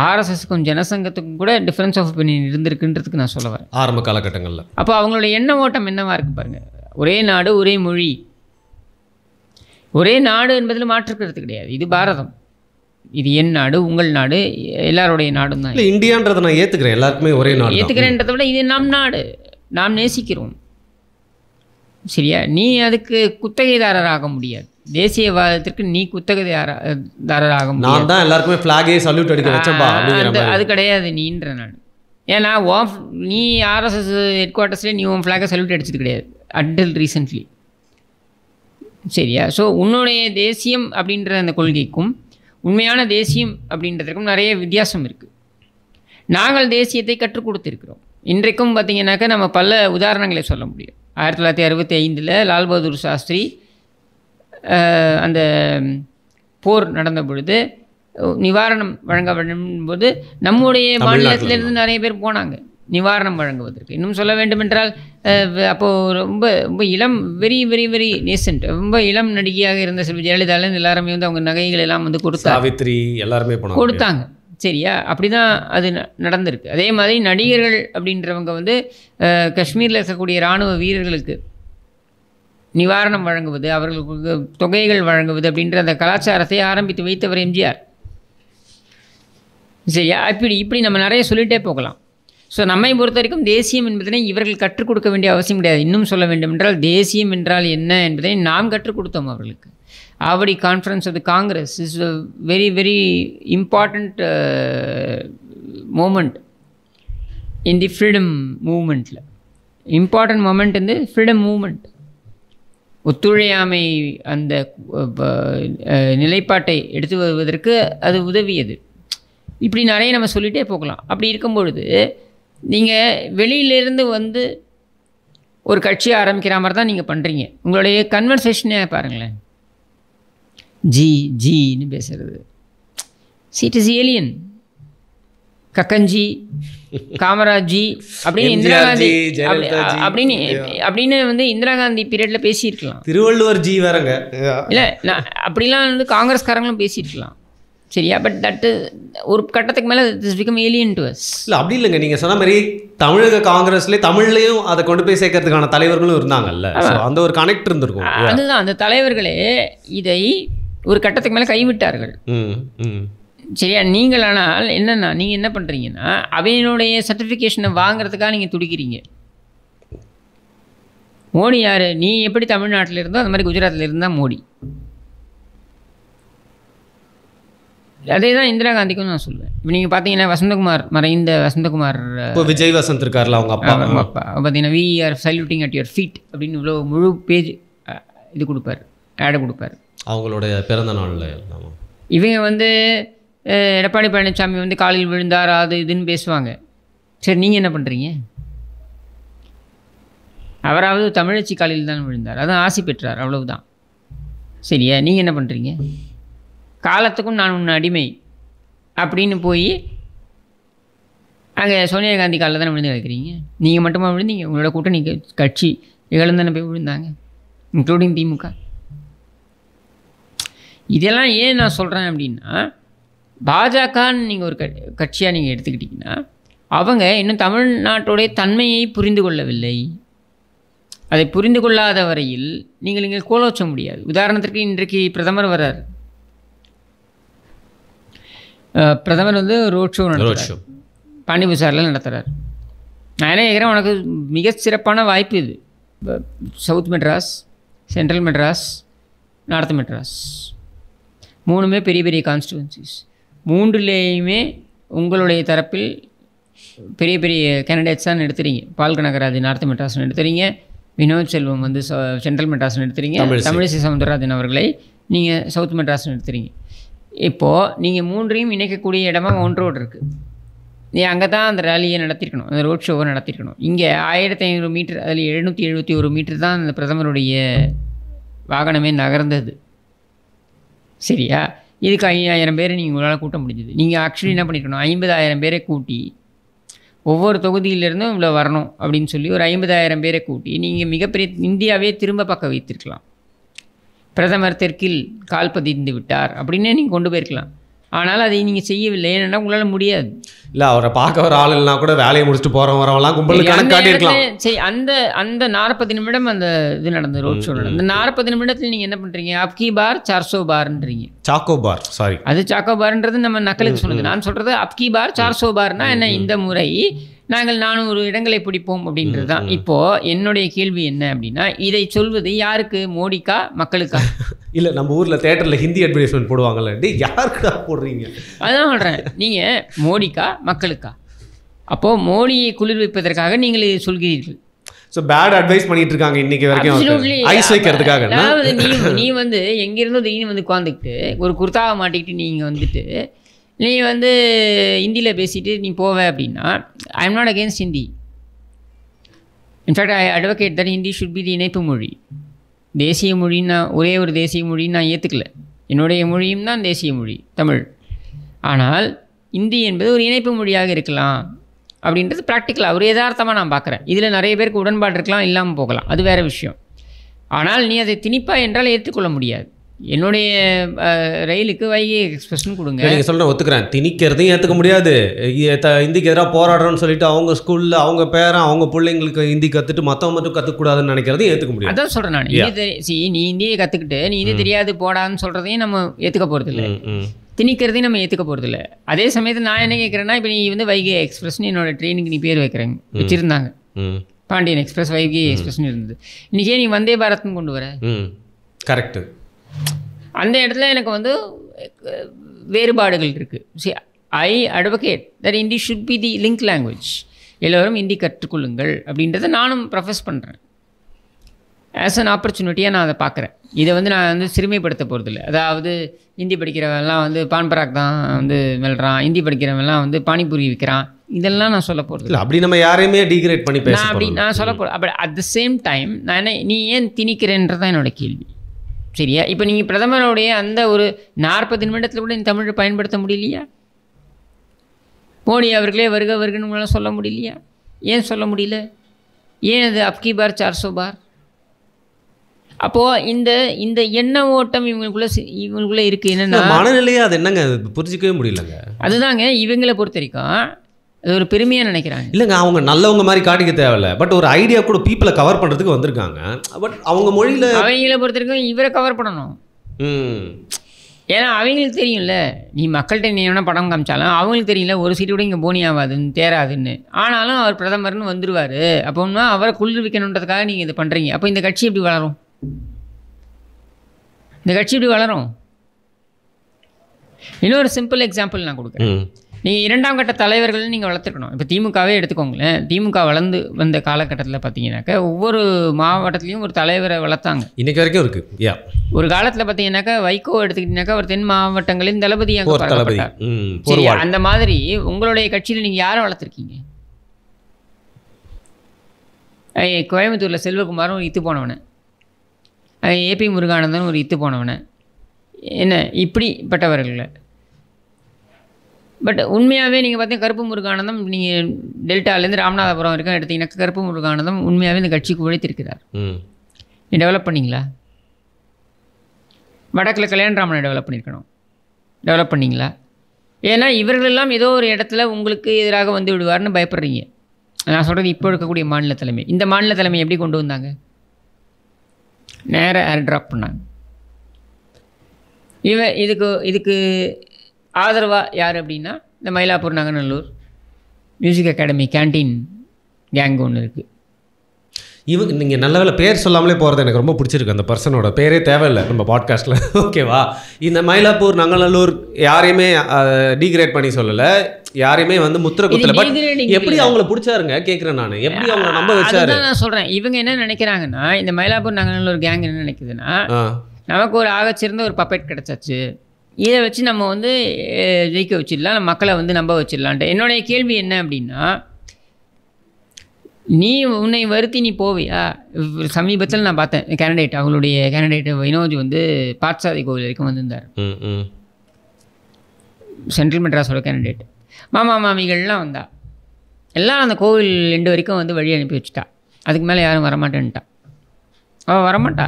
ஆர்எஸ்எஸ்க்கும் ஜனசங்கத்துக்கும் கூட டிஃப்ரென்ஸ் ஆஃப் ஒப்பீனியன் இருந்திருக்குன்றதுக்கு நான் சொல்ல வரேன் ஆரம்ப காலகட்டங்களில். அப்போ அவங்களோட எண்ண ஓட்டம் என்னவா இருக்குது பாருங்கள். ஒரே நாடு ஒரே மொழி. ஒரே நாடு என்பதில் மாற்றுக்கிறது கிடையாது. இது பாரதம், இது என் நாடு, உங்கள் நாடு, எல்லாருடைய நாடும் தான். இல்லை, இந்தியான்றதை நான் ஏற்றுக்கிறேன், எல்லாருக்குமே ஒரே நாடு ஏற்றுக்கிறேன்றதை விட இது நம் நாடு, நாம் நேசிக்கிறோம், சரியா? நீ அதுக்கு குத்தகைதாரராக முடியாது. தேசியவாதத்திற்கு நீ குத்தகைதாரராக முடியாது. நான் தான் எல்லாருக்குமே ஃப்ளாகே சல்யூட் அடிக்க வச்சேன்பா அப்படிங்கிற அது கிடையாது நீன்ற நான். ஏன்னா நீ ஆர்எஸ்எஸ் ஹெட் குவார்ட்டர்ஸ்லேயே நீ உன் ஃப்ளாகை சல்யூட் அடிச்சது கிடையாது அன்டில் ரீசெண்ட்லி, சரியா? ஸோ உன்னுடைய தேசியம் அப்படின்ற அந்த கொள்கைக்கும் உண்மையான தேசியம் அப்படின்றதுக்கும் நிறைய வித்தியாசம் இருக்குது. நாங்கள் தேசியத்தை கற்றுக் கொடுத்துருக்கிறோம். இன்றைக்கும் பார்த்திங்கனாக்கா நம்ம பல உதாரணங்களை சொல்ல முடியும். 1965 லால் பகதூர் சாஸ்திரி அந்த போர் நடந்த பொழுது நிவாரணம் வழங்க போது நம்முடைய மாநிலத்திலிருந்து நிறைய பேர் போனாங்க நிவாரணம் வழங்குவதற்கு. இன்னும் சொல்ல வேண்டுமென்றால் அப்போது ரொம்ப ரொம்ப இளம் வெரி வெரி வெரி நேசன்ட் ரொம்ப இளம் நடிகையாக இருந்த செல்வி ஜெயலலிதாலேருந்து எல்லாருமே வந்து அவங்க நகைகள் எல்லாம் வந்து சாவித்ரி எல்லாருமே கொடுத்தாங்க, சரியா? அப்படி தான் அது நடந்திருக்கு. அதே மாதிரி நடிகர்கள் அப்படின்றவங்க வந்து காஷ்மீரில் இருக்கக்கூடிய இராணுவ வீரர்களுக்கு நிவாரணம் வழங்குவது, அவர்களுக்கு தொகைகள் வழங்குவது அப்படின்ற அந்த கலாச்சாரத்தை ஆரம்பித்து வைத்தவர் எம்ஜிஆர், சரியா? இப்படி நம்ம நிறைய சொல்லிகிட்டே போகலாம். ஸோ நம்மை பொறுத்த வரைக்கும் தேசியம் என்பதனை இவர்கள் கற்றுக் கொடுக்க வேண்டிய அவசியம் கிடையாது. இன்னும் சொல்ல வேண்டும் என்றால் தேசியம் என்றால் என்ன என்பதை நாம் கற்றுக் கொடுத்தோம் அவர்களுக்கு. Avadi conference of the Congress is a very very important moment in the freedom movementல, இம்பார்ட்டன்ட் மூமெண்ட் இந்த ஃப்ரீடம் மூமெண்ட். ஒத்துழையாமை அந்த நிலைப்பாட்டை எடுத்து வருவதற்கு அது உதவியது. இப்படி நிறைய நம்ம சொல்லிகிட்டே போகலாம். அப்படி இருக்கும் பொழுது நீங்கள் வெளியிலேருந்து வந்து ஒரு கட்சியை ஆரம்பிக்கிற மாதிரி தான் நீங்கள் பண்ணுறீங்க. உங்களுடைய கன்வர்சேஷனே பாருங்களேன், ஜின்னு பேசுகிறது, it is alien. Kakkanji, Kamaraj அப்படின்னு இந்திரா காந்தி அப்படின்னு வந்து இந்திரா காந்தி பீரியடில் பேசியிருக்கலாம். திருவள்ளுவர் ஜி வேறங்க இல்லை, நான் அப்படிலாம் வந்து காங்கிரஸ்காரங்களும் பேசியிருக்கலாம், சரியா? பட் தட்டு ஒரு கட்டத்துக்கு மேலே this become alien to us. இல்லை அப்படி இல்லைங்க, நீங்கள் சொன்ன மாதிரி தமிழக காங்கிரஸ்லேயே தமிழ்லையும் அதை கொண்டு போய் சேர்க்கறதுக்கான தலைவர்களும் இருந்தாங்கல்ல, அந்த ஒரு கனெக்ட் இருந்திருக்கும். அதுதான், அந்த தலைவர்களே இதை ஒரு கட்டத்துக்கு மேலே கைவிட்டார்கள். சரியா? நீங்கள் ஆனால் என்னென்னா நீங்கள் என்ன பண்ணுறீங்கன்னா அவையினுடைய சர்டிஃபிகேஷனை வாங்குறதுக்காக நீங்கள் துடிக்கிறீங்க. மோடி யார்? நீ எப்படி தமிழ்நாட்டில் இருந்தோ அந்த மாதிரி குஜராத்தில் இருந்தால் மோடி. அதே தான் இந்திரா காந்திக்கும் நான் சொல்லுவேன். இப்போ நீங்கள் பார்த்தீங்கன்னா வசந்தகுமார், மறைந்த வசந்தகுமார், விஜய் வசந்த் இருக்கார்ல அவங்க அப்பா, பார்த்தீங்கன்னா we are saluting at your feet அப்படின்னு இவ்வளோ முழு பேஜ் இது கொடுப்பார், ஆடை கொடுப்பார் அவங்களுடைய பிறந்த நாளில். இவங்க வந்து எடப்பாடி பழனிசாமி வந்து காலில் விழுந்தார் அது இதுன்னு பேசுவாங்க. சரி, நீங்கள் என்ன பண்ணுறீங்க? அவராவது தமிழச்சி காலில் தான் விழுந்தார், அதான் ஆசி பெற்றார், அவ்வளவுதான். சரியா? நீங்கள் என்ன பண்ணுறீங்க? காலத்துக்கும் நான் உன் அடிமை அப்படின்னு போய் அங்கே சோனியா காந்தி காலில் தானே விழுந்து வைக்கிறீங்க. நீங்கள் மட்டுமா விழுந்தீங்க? உங்களோட கூட்டணி கட்சி இகழ்ந்தானே போய் விழுந்தாங்க, இன்க்ளூடிங் திமுக. இதெல்லாம் ஏன் நான் சொல்கிறேன் அப்படின்னா, பாஜகன்னு நீங்கள் ஒரு கட்சியாக நீங்கள் எடுத்துக்கிட்டிங்கன்னா அவங்க இன்னும் தமிழ்நாட்டுடைய தன்மையை புரிந்து கொள்ளவில்லை. அதை புரிந்து கொள்ளாத வரையில் நீங்கள் கோலோச்ச முடியாது. உதாரணத்திற்கு இன்றைக்கு பிரதமர் வர்றார். பிரதமர் வந்து ரோட் ஷோ நடத்துகிறார், பாண்டிபசாரில் நடத்துகிறார். நான் என்ன கேட்குறேன், உனக்கு மிக சிறப்பான வாய்ப்பு இது. South Madras, central Madras, north Madras, மூணுமே பெரிய பெரிய கான்ஸ்டிடுவன்சிஸ். மூன்றுலேயுமே உங்களுடைய தரப்பில் பெரிய பெரிய கேண்டிடேட்ஸ் தான் எடுத்துறீங்க. பால் கனகராஜ் நார்த் மெட்ராஸ்னு எடுத்துறீங்க, வினோத் செல்வம் வந்து சென்ட்ரல் மெட்ராஸ்னு எடுத்துறீங்க, தமிழிசை சவுந்தரராஜன் அவர்களை நீங்கள் சவுத் மெட்ராஸ்னு எடுத்துறீங்க. இப்போது நீங்கள் மூன்றையும் இணைக்கக்கூடிய இடமா மவுண்ட் ரோடு இருக்குது. நீ அங்கே தான் அந்த ரேலியை நடத்திருக்கணும், அந்த ரோட் ஷோவை நடத்திருக்கணும். இங்கே 1500 மீட்டர், அதில் 771 மீட்டர் தான் அந்த பிரதமருடைய வாகனமே நகர்ந்தது. சரியா? இதுக்கு 5000 பேரை நீங்கள் உங்களால் கூட்ட முடிஞ்சது. நீங்கள் ஆக்சுவலி என்ன பண்ணியிருக்கணும், 50000 பேரை கூட்டி ஒவ்வொரு தொகுதியிலிருந்தும் இவ்வளோ வரணும் அப்படின்னு சொல்லி ஒரு 50000 பேரை கூட்டி நீங்கள் மிகப்பெரிய இந்தியாவே திரும்ப பக்கம் வைத்திருக்கலாம். பிரதமர் தெற்கில் கால் பதிந்து விட்டார் அப்படின்னே நீங்கள் கொண்டு போயிருக்கலாம். ஆனால் அதை நீங்கள் செய்யவில்லை. ஏன்னா உங்களால் முடியாது. இல்லை, அவரை பார்க்க வர ஆள் இல்லைனா கூட வேலையை முடிச்சுட்டு போகிறவங்க வரவங்களாம் கும்பல் கணக்கு காட்டியிருக்கலாம். சரி, அந்த 40 நிமிடம் அந்த இது நடந்தது, ரோட் ஷோ நடந்தது. அந்த 40 நிமிடத்தில் நீங்கள் என்ன பண்ணுறீங்க, அப்கி பார் 400 பார்ன்றீங்க. சாக்கோ பார், சாரி, அது சாக்கோ பார்ன்றது நம்ம நக்கலுக்கு சொன்னது. நான் சொல்கிறது அப்கி பார் 400 பார்னா என்ன, இந்த முறை நாங்கள் 400 இடங்களை பிடிப்போம் அப்படின்றது தான். இப்போது என்னுடைய கேள்வி என்ன அப்படின்னா, இதை சொல்வது யாருக்கு, மோடிக்கா மக்களுக்கா? இல்லை, நம்ம ஊரில் தேட்டரில் ஹிந்தி அட்வர்டைஸ்மெண்ட் போடுவாங்கல்ல, டே யாருக்கா போடுறீங்க? அதான் சொல்கிறேன், நீங்கள் மோடிக்கா மக்களுக்கா? அப்போது மோடியை குளிர்விப்பதற்காக நீங்கள் இதை சொல்கிறீர்கள். ஸோ பேட் அட்வைஸ் பண்ணிட்டு இருக்காங்க இன்னைக்கு வரைக்கும், ஐஸ் வைக்கிறதுக்காக. அதாவது நீ வந்து எங்கேருந்தோ திடீர்னு வந்து உட்காந்துக்கிட்டு ஒரு குர்தாவை மாட்டிக்கிட்டு நீங்கள் வந்துட்டு நீ வந்து ஹிந்தியில் பேசிட்டு நீ போவ அப்படின்னா, I am not against Hindi. In fact I advocate that Hindi should be the இணைப்பு மொழி. தேசிய மொழின்னா ஒரே ஒரு தேசிய மொழின்னு நான் ஏற்றுக்கல. என்னுடைய மொழியும் தான் தேசிய மொழி தமிழ். ஆனால் ஹிந்தி என்பது ஒரு இணைப்பு மொழியாக இருக்கலாம் அப்படின்றது ப்ராக்டிக்கலாக ஒரு யதார்த்தமாக நான் பார்க்குறேன். இதில் நிறைய பேருக்கு உடன்பாடு இருக்கலாம், இல்லாமல் போகலாம், அது வேறு விஷயம். ஆனால் நீ அதை திணிப்பா என்றால் ஏற்றுக்கொள்ள முடியாது. என்னுடைய ரயிலுக்கு வைகை எக்ஸ்பிரஸ்னு கொடுங்க. நீங்கள் சொல்கிறேன், ஒத்துக்கிறேன். திணிக்கிறதையும் ஏற்றுக்க முடியாது. ஹிந்திக்கு எதிராக போராடுறோன்னு சொல்லிட்டு அவங்க ஸ்கூலில் அவங்க பேரன் அவங்க பிள்ளைங்களுக்கு ஹிந்தி கற்றுட்டு மற்றவங்க மட்டும் கற்றுக்கூடாதுன்னு நினைக்கிறதையும் ஏற்றுக்க முடியாது. அதான் சொல்கிறேன் நான். நீ ஹிந்தியை கற்றுக்கிட்டு நீ ஹிந்தி தெரியாது போடான்னு சொல்கிறதையும் நம்ம ஏற்றுக்க போகிறதில்ல, திணிக்கிறதையும் நம்ம ஏற்றுக்க போகிறதில்ல. அதே சமயத்தில் நான் என்ன கேட்குறேன்னா, இப்போ நீ வந்து வைகை எக்ஸ்பிரஸ்னு என்னோட ட்ரெயினுக்கு நீ பேர் வைக்கிறேங்க, வச்சுருந்தாங்க. பாண்டியன் எக்ஸ்பிரஸ், வைகை எக்ஸ்பிரஸ்னு இருந்தது. இன்றைக்கே நீ வந்தே பாரத்னு கொண்டு வர. கரெக்டு. அந்த இடத்துல எனக்கு வந்து வேறுபாடுகள் இருக்குது. C, I advocate that Hindi should be the link language. எல்லோரும் ஹிந்தி கற்றுக்கொள்ளுங்கள் அப்படின்றத நானும் ப்ரொஃபஸ் பண்ணுறேன். ஆஸ் அன் ஆப்பர்ச்சுனிட்டியாக நான் அதை பார்க்குறேன். இதை வந்து நான் வந்து சிறுமைப்படுத்த போகிறதில்ல. அதாவது ஹிந்தி படிக்கிறவெல்லாம் வந்து பான்பராக் தான் வந்து மெல்றான், ஹிந்தி படிக்கிறவெல்லாம் வந்து பானிபூரி விற்கிறான், இதெல்லாம் நான் சொல்ல போகிறது இல்லை. அப்படி நம்ம யாரையுமே டீக்ரேட் பண்ணி பேச அப்படி நான் சொல்ல போகிறேன். அப்படி அட் த சேம் டைம் நான் என்ன, நீ ஏன் திணிக்கிறேன்றதான் என்னோட கேள்வி. சரியா? இப்போ நீங்கள் பிரதமருடைய அந்த ஒரு 40 நிமிடத்தில் கூட இந்த தமிழை பயன்படுத்த முடியலையா? மோடி அவர்களே வருக வருகன்னு உங்களால் சொல்ல முடியலையா? ஏன் சொல்ல முடியல? ஏன் அது அப்கி பார் 400 பார்? அப்போது இந்த எண்ண ஓட்டம் இவங்களுக்குள்ளே இருக்குது. என்னென்னா மனநிலையே அது என்னங்க, புரிஞ்சிக்கவே முடியலங்க. அதுதாங்க இவங்களை பொறுத்த வரைக்கும் அது ஒரு பெருமையாக நினைக்கிறாங்க. இல்லைங்க, அவங்க நல்லவங்க மாதிரி காட்டிக்க தேவையில்லை. பட் ஒரு ஐடியா கூட பீப்புளை கவர் பண்ணுறதுக்கு வந்திருக்காங்க. பட் அவங்க மொழியில் அவங்களை பொறுத்த வரைக்கும் இவரை கவர் பண்ணணும். ஏன்னா அவங்களுக்கு தெரியும்ல, நீ மக்கள்கிட்ட நீ வேணால் படம் காமிச்சாலும் அவங்களுக்கு தெரியல ஒரு சீட்டு கூட இங்கே போனி ஆகாதுன்னு தேராதுன்னு. ஆனாலும் அவர் பிரதமர்னு வந்துடுவார். அப்போன்னா அவரை குளிர்விக்கணுன்றதுக்காக நீங்கள் இது பண்ணுறீங்க. அப்போ இந்த கட்சி எப்படி வளரும்? இந்த கட்சி எப்படி வளரும்? இன்னொரு சிம்பிள் எக்ஸாம்பிள் நான் கொடுக்குறேன். நீங்கள் 2ஆம் கட்ட தலைவர்கள் நீங்கள் வளர்த்துக்கணும். இப்போ திமுகவே எடுத்துக்கோங்களேன். திமுக வளர்ந்து வந்த காலகட்டத்தில் பார்த்தீங்கன்னாக்கா ஒவ்வொரு மாவட்டத்துலேயும் ஒரு தலைவரை வளர்த்தாங்க. இன்னைக்கு வரைக்கும் இருக்குது. ஒரு காலத்தில் பார்த்தீங்கன்னாக்கா வைகோ எடுத்துக்கிட்டீங்கன்னாக்கா ஒரு தென் மாவட்டங்களின் தளபதியாக சரி, அந்த மாதிரி உங்களுடைய கட்சியில் நீங்கள் யாரை வளர்த்துருக்கீங்க? கோயம்புத்தூரில் செல்வகுமாரும் ஒரு இத்து போனவனை, ஏபி முருகானந்தன் ஒரு இத்து போனவனை, என்ன இப்படிப்பட்டவர்களை. பட் உண்மையாகவே நீங்கள் பார்த்தீங்கன்னா கருப்பு முருகானந்தம் நீங்கள் டெல்டாலேருந்து ராமநாதபுரம் வரைக்கும் எடுத்தீங்கன்னா கருப்பு முருகானந்தம் உண்மையாகவே இந்த கட்சிக்கு உழைத்திருக்கிறார். நீ டெவலப் பண்ணிங்களா? வடக்கில் கல்யாணராமனை டெவலப் பண்ணியிருக்கணும். டெவலப் பண்ணிங்களா? ஏன்னா இவர்களெல்லாம் ஏதோ ஒரு இடத்துல உங்களுக்கு எதிராக வந்து விடுவார்னு பயப்படுறீங்க. நான் சொல்கிறது இப்போ இருக்கக்கூடிய மாநில தலைமை. இந்த மாநில தலைமை எப்படி கொண்டு வந்தாங்க? நேராக ஏர் ட்ராப் பண்ணாங்க. இதுக்கு ஆதரவாக யார் அப்படின்னா இந்த Mylapore Nanganallur music academy canteen gang ஒன்று இருக்குது. இவங்க நீங்கள் நல்ல வேலை பேர் சொல்லாமலே போகிறது எனக்கு ரொம்ப பிடிச்சிருக்கு. அந்த பர்சனோட பேரே தேவையில்லை நம்ம பாட்காஸ்ட்டில். ஓகேவா? இந்த மயிலாப்பூர் நங்கநல்லூர் யாரையுமே டீக்ரேட் பண்ணி சொல்லலை, யாரையுமே வந்து முத்திர குத்தலை. பட் எப்படி அவங்கள பிடிச்சாருங்க கேட்குறேன் நான். எப்படி அவங்கள நம்ப வச்சாரு நான் சொல்கிறேன். இவங்க என்ன நினைக்கிறாங்கன்னா இந்த மயிலாப்பூர் நங்கநல்லூர் கேங் என்ன நினைக்குதுன்னா நமக்கு ஒரு ஆகச்சிறந்த ஒரு பப்பெட் கிடச்சாச்சு, இதை வச்சு நம்ம வந்து ஜெயிக்க வச்சிடலாம், நம்ம மக்களை வந்து நம்ப வச்சிடலான்ட்டு. என்னுடைய கேள்வி என்ன அப்படின்னா, நீ உன்னை வருத்தி நீ போவியா? சமீபத்தில் நான் பார்த்தேன் கேண்டிடேட், அவங்களுடைய கேண்டிடேட் வினோஜ் வந்து பாட்சாதி கோவில் வரைக்கும் வந்திருந்தார். சென்ட்ரல் மெட்ராஸோட கேண்டிடேட். மாமா மாமிகள்லாம் வந்தா எல்லாம் அந்த கோவில் 2 வரைக்கும் வந்து வழி அனுப்பி வச்சுட்டா. அதுக்கு மேலே யாரும் வரமாட்டேன்ட்டா. அவள் வரமாட்டா.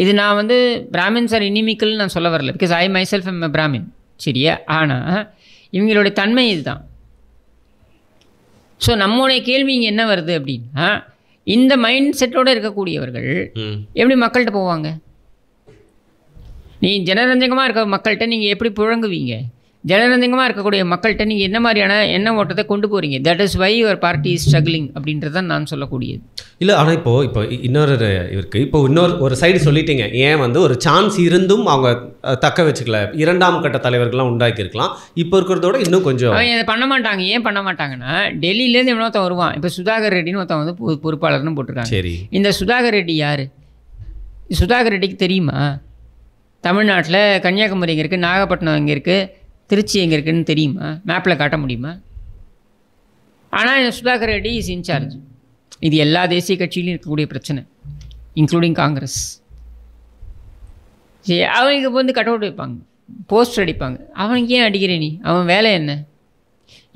இது நான் வந்து பிராமின்ஸ் ஆர் இனிமிக்கல்னு நான் சொல்ல வரல, because I my self M Brahmin. சரியா? ஆனால் இவங்களுடைய தன்மை இதுதான். ஸோ நம்மளுடைய கேள்வி இங்கே என்ன வருது அப்படின்னா, இந்த மைண்ட் செட்டோடு இருக்கக்கூடியவர்கள் எப்படி மக்கள்கிட்ட போவாங்க? நீ ஜனரஞ்சகமாக இருக்க மக்கள்கிட்ட நீங்கள் எப்படி புழங்குவீங்க? ஜனரஞ்சகமாக இருக்கக்கூடிய மக்கள்கிட்ட நீங்கள் என்ன மாதிரியான எண்ண ஓட்டத்தை கொண்டு போகிறீங்க? That is why your party is struggling அப்படின்றத நான் சொல்லக்கூடியது. இல்லை, ஆனால் இப்போ இன்னொரு இருக்குது. இப்போ ஒரு சைடு சொல்லிட்டீங்க, ஏன் வந்து ஒரு சான்ஸ் இருந்தும் அவங்க தக்க வச்சுக்கல, 2ஆம் கட்ட தலைவர்கள்லாம் உண்டாக்கியிருக்கலாம். இப்போ இருக்கிறதோட இன்னும் கொஞ்சம் அதை பண்ண மாட்டாங்க. ஏன் பண்ண மாட்டாங்கன்னா, டெல்லியிலேருந்து எவ்வளோ வருவான். இப்போ சுதாகர் ரெட்டின்னு ஒருத்தன் வந்து பொறுப்பாளர்னு போட்டிருக்காங்க. சரி, இந்த சுதாகர் ரெட்டி யார்? சுதாகர் ரெட்டிக்கு தெரியுமா? தமிழ்நாட்டில் கன்னியாகுமரி எங்கே இருக்குது, நாகப்பட்டினம் எங்கே இருக்குது, திருச்சி எங்கே இருக்குதுன்னு தெரியுமா? மேப்பில் காட்ட முடியுமா? ஆனால் இந்த சுதாகர் ரெட்டி இஸ் இன்சார்ஜ். இது எல்லா தேசிய கட்சியிலையும் இருக்கக்கூடிய பிரச்சனை, இன்க்ளூடிங் காங்கிரஸ். சரி, அவங்க வந்து கட் அவுட் வைப்பாங்க, போஸ்டர் அடிப்பாங்க. அவனுக்கு ஏன் அடிக்கிற நீ? அவன் வேலை என்ன?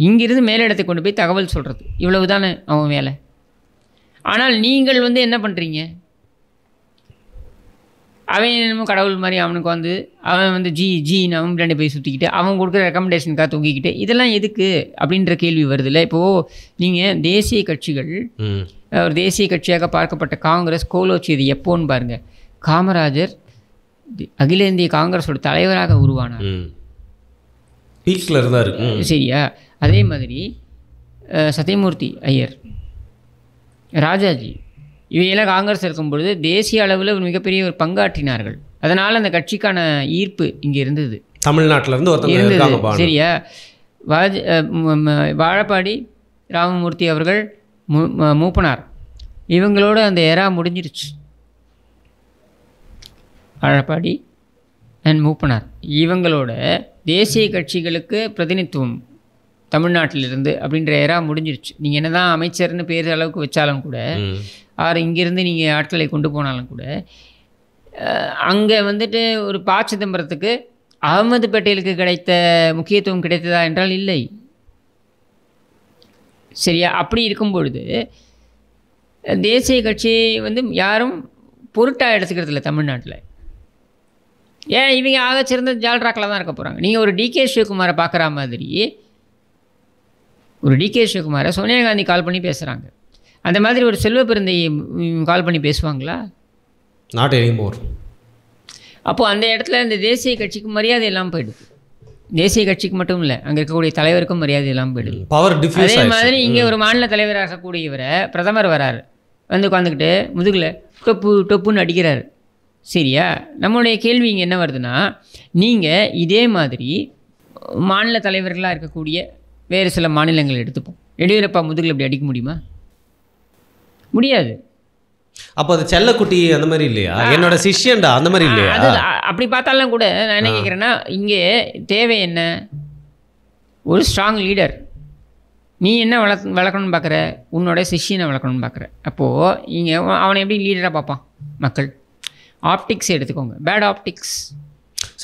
இங்கிருந்து மேலிடத்தை கொண்டு போய் தகவல் சொல்கிறது, இவ்வளவு தானே அவன் வேலை. ஆனால் நீங்கள் வந்து என்ன பண்ணுறீங்க? அவன் என்னமோ கடவுள் மாதிரி அவனுக்கு வந்து அவன் வந்து ஜின்னு அவன் ரெண்டு போய் சுற்றிக்கிட்டு அவன் கொடுக்குற ரெக்கமெண்டேஷனுக்காக தூங்கிக்கிட்டு இதெல்லாம் எதுக்கு அப்படின்ற கேள்வி வருது இல்லை? இப்போது நீங்கள் தேசிய கட்சிகள், ஒரு தேசிய கட்சியாக பார்க்கப்பட்ட காங்கிரஸ் கோலோச்சியது எப்போன்னு பாருங்கள். காமராஜர் அகில இந்திய காங்கிரஸோட தலைவராக உருவானார், பீக்கில் இருந்தார். சரியா? அதே மாதிரி சத்யமூர்த்தி ஐயர், ராஜாஜி, இவையெல்லாம் காங்கிரஸ் இருக்கும்பொழுது தேசிய அளவில் ஒரு மிகப்பெரிய ஒரு பங்காற்றினார்கள். அதனால் அந்த கட்சிக்கான ஈர்ப்பு இங்கே இருந்தது, தமிழ்நாட்டிலேருந்து இருந்தது. சரியா? வாழப்பாடி ராமமூர்த்தி அவர்கள், மூப்பனார், இவங்களோட அந்த எரா முடிஞ்சிருச்சு. வாழப்பாடி அண்ட் மூப்பனார் இவங்களோட தேசிய கட்சிகளுக்கு பிரதிநிதித்துவம் தமிழ்நாட்டிலிருந்து அப்படின்ற எரா முடிஞ்சிருச்சு. நீங்கள் என்ன தான் அமைச்சர்னு பேர் அளவுக்கு வச்சாலும் கூட, இங்கேருந்து நீங்கள் ஆட்களை கொண்டு போனாலும் கூட, அங்கே வந்துட்டு ஒரு ப. சிதம்பரத்துக்கு அகமது பட்டேலுக்கு கிடைத்த முக்கியத்துவம் கிடைத்ததா என்றால் இல்லை. சரியா? அப்படி இருக்கும் பொழுது தேசிய கட்சியை வந்து யாரும் பொருட்டாக எடுத்துக்கிறது இல்லை தமிழ்நாட்டில். ஏன் இவங்க ஆக சிறந்த ஜால்ராக்கில் தான் இருக்க போகிறாங்க. நீங்கள் ஒரு டிகே சிவகுமாரை பார்க்குற மாதிரி, ஒரு டிகே சிவகுமாரை சோனியா காந்தி கால் பண்ணி பேசுகிறாங்க. அந்த மாதிரி ஒரு செல்வ பெருந்தையை கால் பண்ணி பேசுவாங்களா? Not anymore. அப்போது அந்த இடத்துல இந்த தேசிய கட்சிக்கு மரியாதை இல்லாமல் போயிடுது. தேசிய கட்சிக்கு மட்டும் இல்லை, அங்கே இருக்கக்கூடிய தலைவருக்கும் மரியாதை இல்லாமல் போயிடுது. Power diffuse. அதே மாதிரி இங்கே ஒரு மாநில தலைவராக இருக்கக்கூடியவரை பிரதமர் வராரு, வந்து உட்காந்துக்கிட்டு முதுகில் டொப்புன்னு அடிக்கிறாரு. சரியா? நம்மளுடைய கேள்வி இங்கே என்ன வருதுன்னா, நீங்கள் இதே மாதிரி மாநில தலைவர்களாக இருக்கக்கூடிய வேறு சில மாநிலங்கள் எடுத்துப்போம், எடியூரப்பா முதுகில் இப்படி அடிக்க முடியுமா? முடியாது. அப்போ அது செல்லக்குட்டி அந்த மாதிரி இல்லையா, என்னோட சிஷ்யன்டா அந்த மாதிரி இல்லையா? அது அப்படி பார்த்தாலும் கூட நான் என்ன கேட்குறேன்னா, இங்கே தேவை என்ன? ஒரு ஸ்ட்ராங் லீடர். நீ என்ன வளர்க்கணும்னு பார்க்குற? உன்னோட சிஷ்யனை வளர்க்கணும்னு பார்க்குற. அப்போது இங்கே அவனை எப்படி லீடராக பார்ப்பான் மக்கள்? ஆப்டிக்ஸ் எடுத்துக்கோங்க, பேட் ஆப்டிக்ஸ்.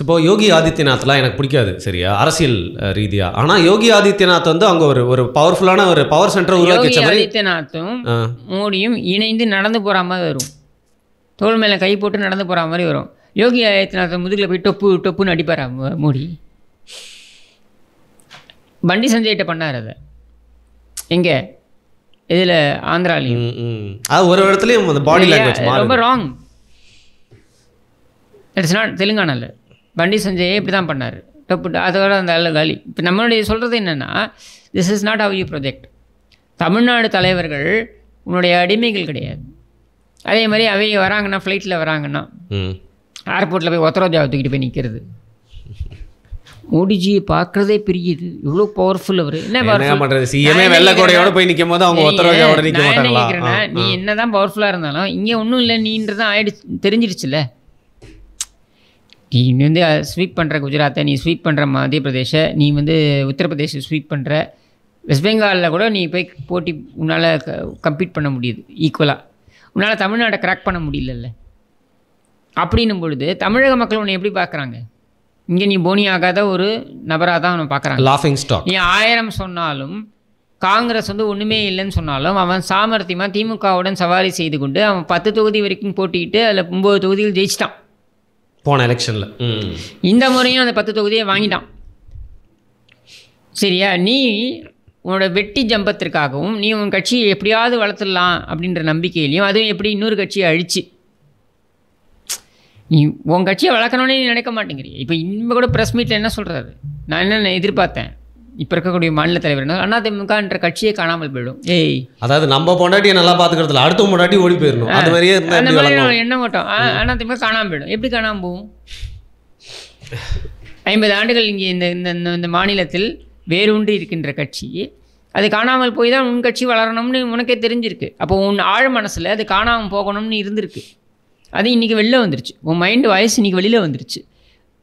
இப்போ யோகி ஆதித்யநாத்லாம் எனக்கு பிடிக்காது, சரியா, அரசியல் ரீதியாக. ஆனால் யோகி ஆதித்யநாத் வந்து அவங்க ஒரு பவர்ஃபுல்லான ஒரு பவர் சென்டர் உருவாக்கி வச்ச மாதிரி ஆதித்யநாத்தும் மோடியும் இணைந்து நடந்து போகிற மாதிரி வரும். தோள் மேலே கை போட்டு நடந்து போகிற மாதிரி வரும். யோகி ஆதித்யநாத் முதுகில் போய் டொப்புன்னு அடிப்பாரா மோடி? பண்டி சஞ்சய்கிட்ட பண்ணார் அதை. எங்கே? இதில் ஆந்திராலையும் அது ஒரு இடத்துலையும் அந்த பாடி லாங்குவேஜ் ரொம்ப ராங். இட்ஸ் நாட் தெலுங்கானாவில் பண்டி சஞ்சயே இப்படி தான் பண்ணார், டொப்பு. அதோட அந்த காலி. இப்போ நம்மளுடைய சொல்கிறது என்னென்னா, this is not how you project. Tamil Nadu தலைவர்கள் உன்னுடைய அடிமைகள் கிடையாது. அதே மாதிரி அவங்க வராங்கன்னா, ஃப்ளைட்டில் வராங்கன்னா ஏர்போர்ட்டில் போய் ஒத்தரோஜாவை தூக்கிட்டு போய் நிற்கிறது. மோடிஜியை பார்க்குறதே பெரியது, இவ்வளோ பவர்ஃபுல் அவர். என்ன போய் நிற்கும் போது அவங்க ஒத்தரோஜாவோட நிற்க மாட்டாங்களா? நீ என்ன தான் பவர்ஃபுல்லாக இருந்தாலும் இங்கே ஒன்றும் இல்லை நீன்றதான் தெரிஞ்சிடுச்சுல்ல. நீ வந்து ஸ்வீப் பண்ணுற குஜராத்தை, நீ ஸ்வீப் பண்ணுற மத்திய பிரதேசை, நீ வந்து உத்தரப்பிரதேச ஸ்வீப் பண்ணுற, வெஸ்ட் பெங்காலில் கூட நீ போய் போட்டி உன்னால் கம்ப்ளீட் பண்ண முடியுது ஈக்குவலாக. உன்னால் தமிழ்நாட்டை கிராக் பண்ண முடியலல்ல. அப்படின்னும் பொழுது தமிழக மக்கள் உன்னை எப்படி பார்க்குறாங்க? இங்கே நீ போனி ஆகாத ஒரு நபராக தான் அவனை பார்க்குறாங்க. லாஃபிங் ஸ்டாக். நீ 1000 சொன்னாலும், காங்கிரஸ் வந்து ஒன்றுமே இல்லைன்னு சொன்னாலும், அவன் சாமர்த்தியமாக திமுகவுடன் சவாரி செய்து கொண்டு அவன் 10 தொகுதி வரைக்கும் போட்டிக்கிட்டு அதில் 9 தொகுதிகள் ஜெயிச்சிட்டான் போன எலெக்ஷனில். இந்த முறையும் அந்த 10 தொகுதியை வாங்கிட்டான். சரியா? நீ உன்னோட வெட்டி ஜம்பத்திற்காகவும் நீ உன் கட்சியை எப்படியாவது வளர்த்துடலாம் அப்படின்ற நம்பிக்கையிலையும், அதுவும் எப்படி இன்னொரு கட்சியை அழிச்சு நீ உன் கட்சியை வளர்க்கணுன்னே நீ நினைக்க மாட்டேங்கிறீ. இப்போ இனிமே கூட ப்ரெஸ் மீட்டில் என்ன சொல்கிறாரு, நான் என்ன எதிர்பார்த்தேன், இப்போ இருக்கக்கூடிய மாநில தலைவர் அதிமுகன்ற கட்சியே காணாமல் போயிடும். அதாவது நம்ம பொண்டாட்டியை நல்லா பார்த்துக்கிறதுல அடுத்த பொண்டாட்டி ஓடி போயிடணும், அது மாதிரியே அந்த மாதிரி என்ன மாட்டோம். அதிமுக காணாமல் போயிடும். எப்படி காணாமல் போகும்? 50 ஆண்டுகள் இங்கே இந்த மாநிலத்தில் வேரூன்றி இருக்கின்ற கட்சி, அது காணாமல் போய் தான் உன் கட்சி வளரணும்னு உனக்கே தெரிஞ்சிருக்கு. அப்போ உன் ஆழ் மனசில் அது காணாமல் போகணும்னு இருந்திருக்கு. அது இன்றைக்கி வெளில வந்துருச்சு. உன் மைண்டு வாய்ஸ் இன்றைக்கி வெளியில் வந்துருச்சு.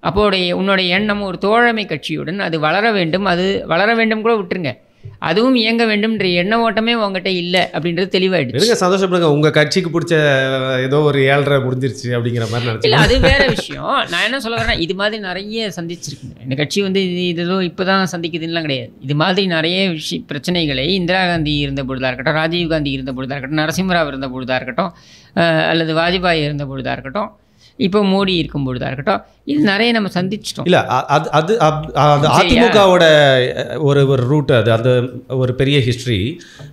அப்போடைய உன்னுடைய எண்ணம் ஒரு தோழமை கட்சியுடன் அது வளர வேண்டும், அது வளர வேண்டும் கூட விட்டுருங்க, அதுவும் இயங்க வேண்டும்ன்ற எண்ண ஓட்டமே உங்ககிட்ட இல்லை அப்படின்றது தெளிவாயிடுச்சு. சந்தோஷப்படுங்க, உங்கள் கட்சிக்கு பிடிச்ச ஏதோ ஒரு 7.5 முடிஞ்சிருச்சு அப்படிங்கிற மாதிரி நினச்சி. இல்லை, அது வேறு விஷயம். நான் என்ன சொல்ல வரேன்னா, இது மாதிரி நிறைய சந்திச்சிருக்குங்க இந்த கட்சி. வந்து இதோ இப்போ தான் சந்திக்குதுன்னெலாம் கிடையாது. இது மாதிரி நிறைய பிரச்சனைகளை இந்திரா காந்தி இருந்த பொழுதாக இருக்கட்டும், ராஜீவ் காந்தி இருந்த பொழுதாக இருக்கட்டும், நரசிம்மராவ் இருந்த பொழுதாக இருக்கட்டும், அல்லது வாஜ்பாய் இருந்த பொழுதாக இருக்கட்டும், இப்போ மோடி இருக்கும் பொழுதாக இருக்கட்டும், இது நிறைய நம்ம சந்திச்சிட்டோம். இல்லை, அது அதிமுகவோட ஒரு ரூட், அது ஒரு பெரிய ஹிஸ்ட்ரி.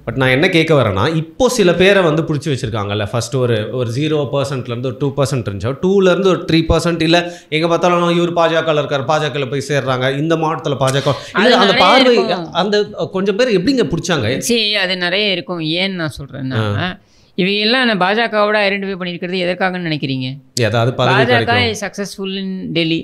பட் நான் என்ன கேட்க வரேன்னா, இப்போ சில பேரை வந்து பிடிச்சி வச்சுருக்காங்கல்ல. ஃபஸ்ட்டு ஒரு 0%லேருந்து ஒரு 2% இருந்துச்சா, 2லேருந்து ஒரு 3%. இல்லை எங்கே பார்த்தாலும் இவர் பாஜகவில் இருக்கார், பாஜகவில் போய் சேர்றாங்க, இந்த மாவட்டத்தில் பாஜக. அந்த பார்வை அந்த கொஞ்சம் பேர் எப்படிங்க பிடிச்சாங்க? சரி, அது நிறைய இருக்கும். ஏன்னு நான் சொல்கிறேன்னா, இவையெல்லாம் நான் பாஜகவோட ஐடென்டிஃபை பண்ணியிருக்கிறது எதற்காகன்னு நினைக்கிறீங்க? பாஜக சக்ஸஸ்ஃபுல் இன் டெல்லி.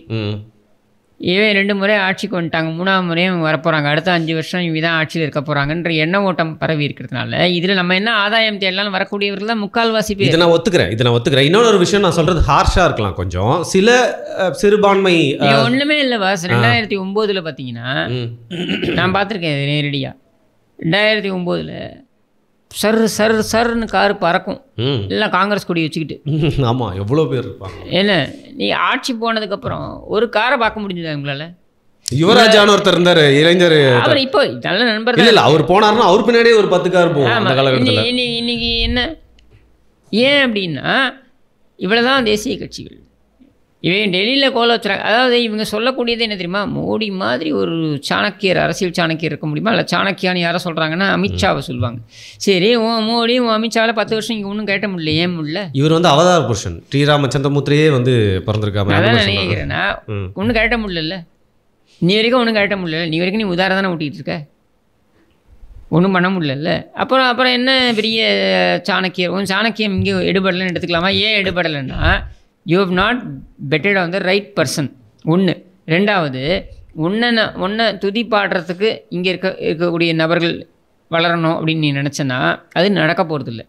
இவன் 2 முறை ஆட்சிக்கு வந்துட்டாங்க, 3ஆம் முறையும் இவங்க வரப்போகிறாங்க, அடுத்த 5 வருஷம் இவங்க தான் ஆட்சியில் இருக்க போகிறாங்கன்ற எண்ண ஓட்டம் பரவி இருக்கிறதுனால இதில் நம்ம என்ன ஆதாயம் தேடலாம் வரக்கூடியவர்கள் தான் முக்கால்வாசி பேர். இதை நான் ஒத்துக்கிறேன். இன்னொரு விஷயம் நான் சொல்கிறது ஹார்ஷாக இருக்கலாம் கொஞ்சம். சில சிறுபான்மை ஒன்றுமே இல்லை வாஸ். 2009 பார்த்தீங்கன்னா நான் பார்த்துருக்கேன் நேரடியாக. 2009 சர்ன்னு காரு பறக்கும், எல்லாம் காங்கிரஸ் கொடி வச்சுக்கிட்டு. ஆமாம், எவ்வளோ பேர் இருப்பாங்க. என்ன நீ ஆட்சி போனதுக்கப்புறம் ஒரு காரை பார்க்க முடிஞ்சதா உங்களால்? யுவராஜான ஒருத்தர் இருந்தார், இளைஞர். அவர் இப்போ நல்ல நண்பர். இல்லை, அவர் போனார்னா அவர் பின்னாடியே ஒரு 10 கார் போகும். இன்னைக்கு என்ன ஏன் அப்படின்னா, இவ்வளோதான் தேசிய கட்சிகள். இவன் டெல்லியில் கோல வச்சுறாங்க. அதாவது இவங்க சொல்லக்கூடியது என்ன தெரியுமா, மோடி மாதிரி ஒரு சாணக்கியர், அரசியல் சாணக்கியர் இருக்க முடியுமா? இல்லை சாணக்கியான்னு யாரை சொல்கிறாங்கன்னா அமித்ஷாவை சொல்லுவாங்க. சரி, மோடி அமித்ஷாவில் 10 வருஷம் இங்கே ஒன்றும் கேட்ட முடியல. ஏன் முடியல? இவர் வந்து அவதார புருஷன் ஸ்ரீராமச்சந்திரமூர்த்தியே வந்து பிறந்திருக்காங்க. அதான் நினைக்கிறேன்னா ஒன்றும் கேட்ட முடியல. நீ வரைக்கும் ஒன்றும் கேட்ட முடியல. நீ வரைக்கும் நீ உதாரணம் தானே ஊட்டிகிட்டு இருக்க, ஒன்றும் பண்ண முடியல. அப்புறம் என்ன பெரிய சாணக்கியர்? சாணக்கியம் இங்கே எடுபடலைன்னு எடுத்துக்கலாமா? ஏன் எடுபடலைன்னா you have not betted on the right person. ஒன்று. ரெண்டாவது, ஒன்றை துதி பாடுறதுக்கு இங்கே இருக்கக்கூடிய நபர்கள் வளரணும் அப்படின்னு நீ நினச்சேன்னா அது நடக்க போகிறதில்ல.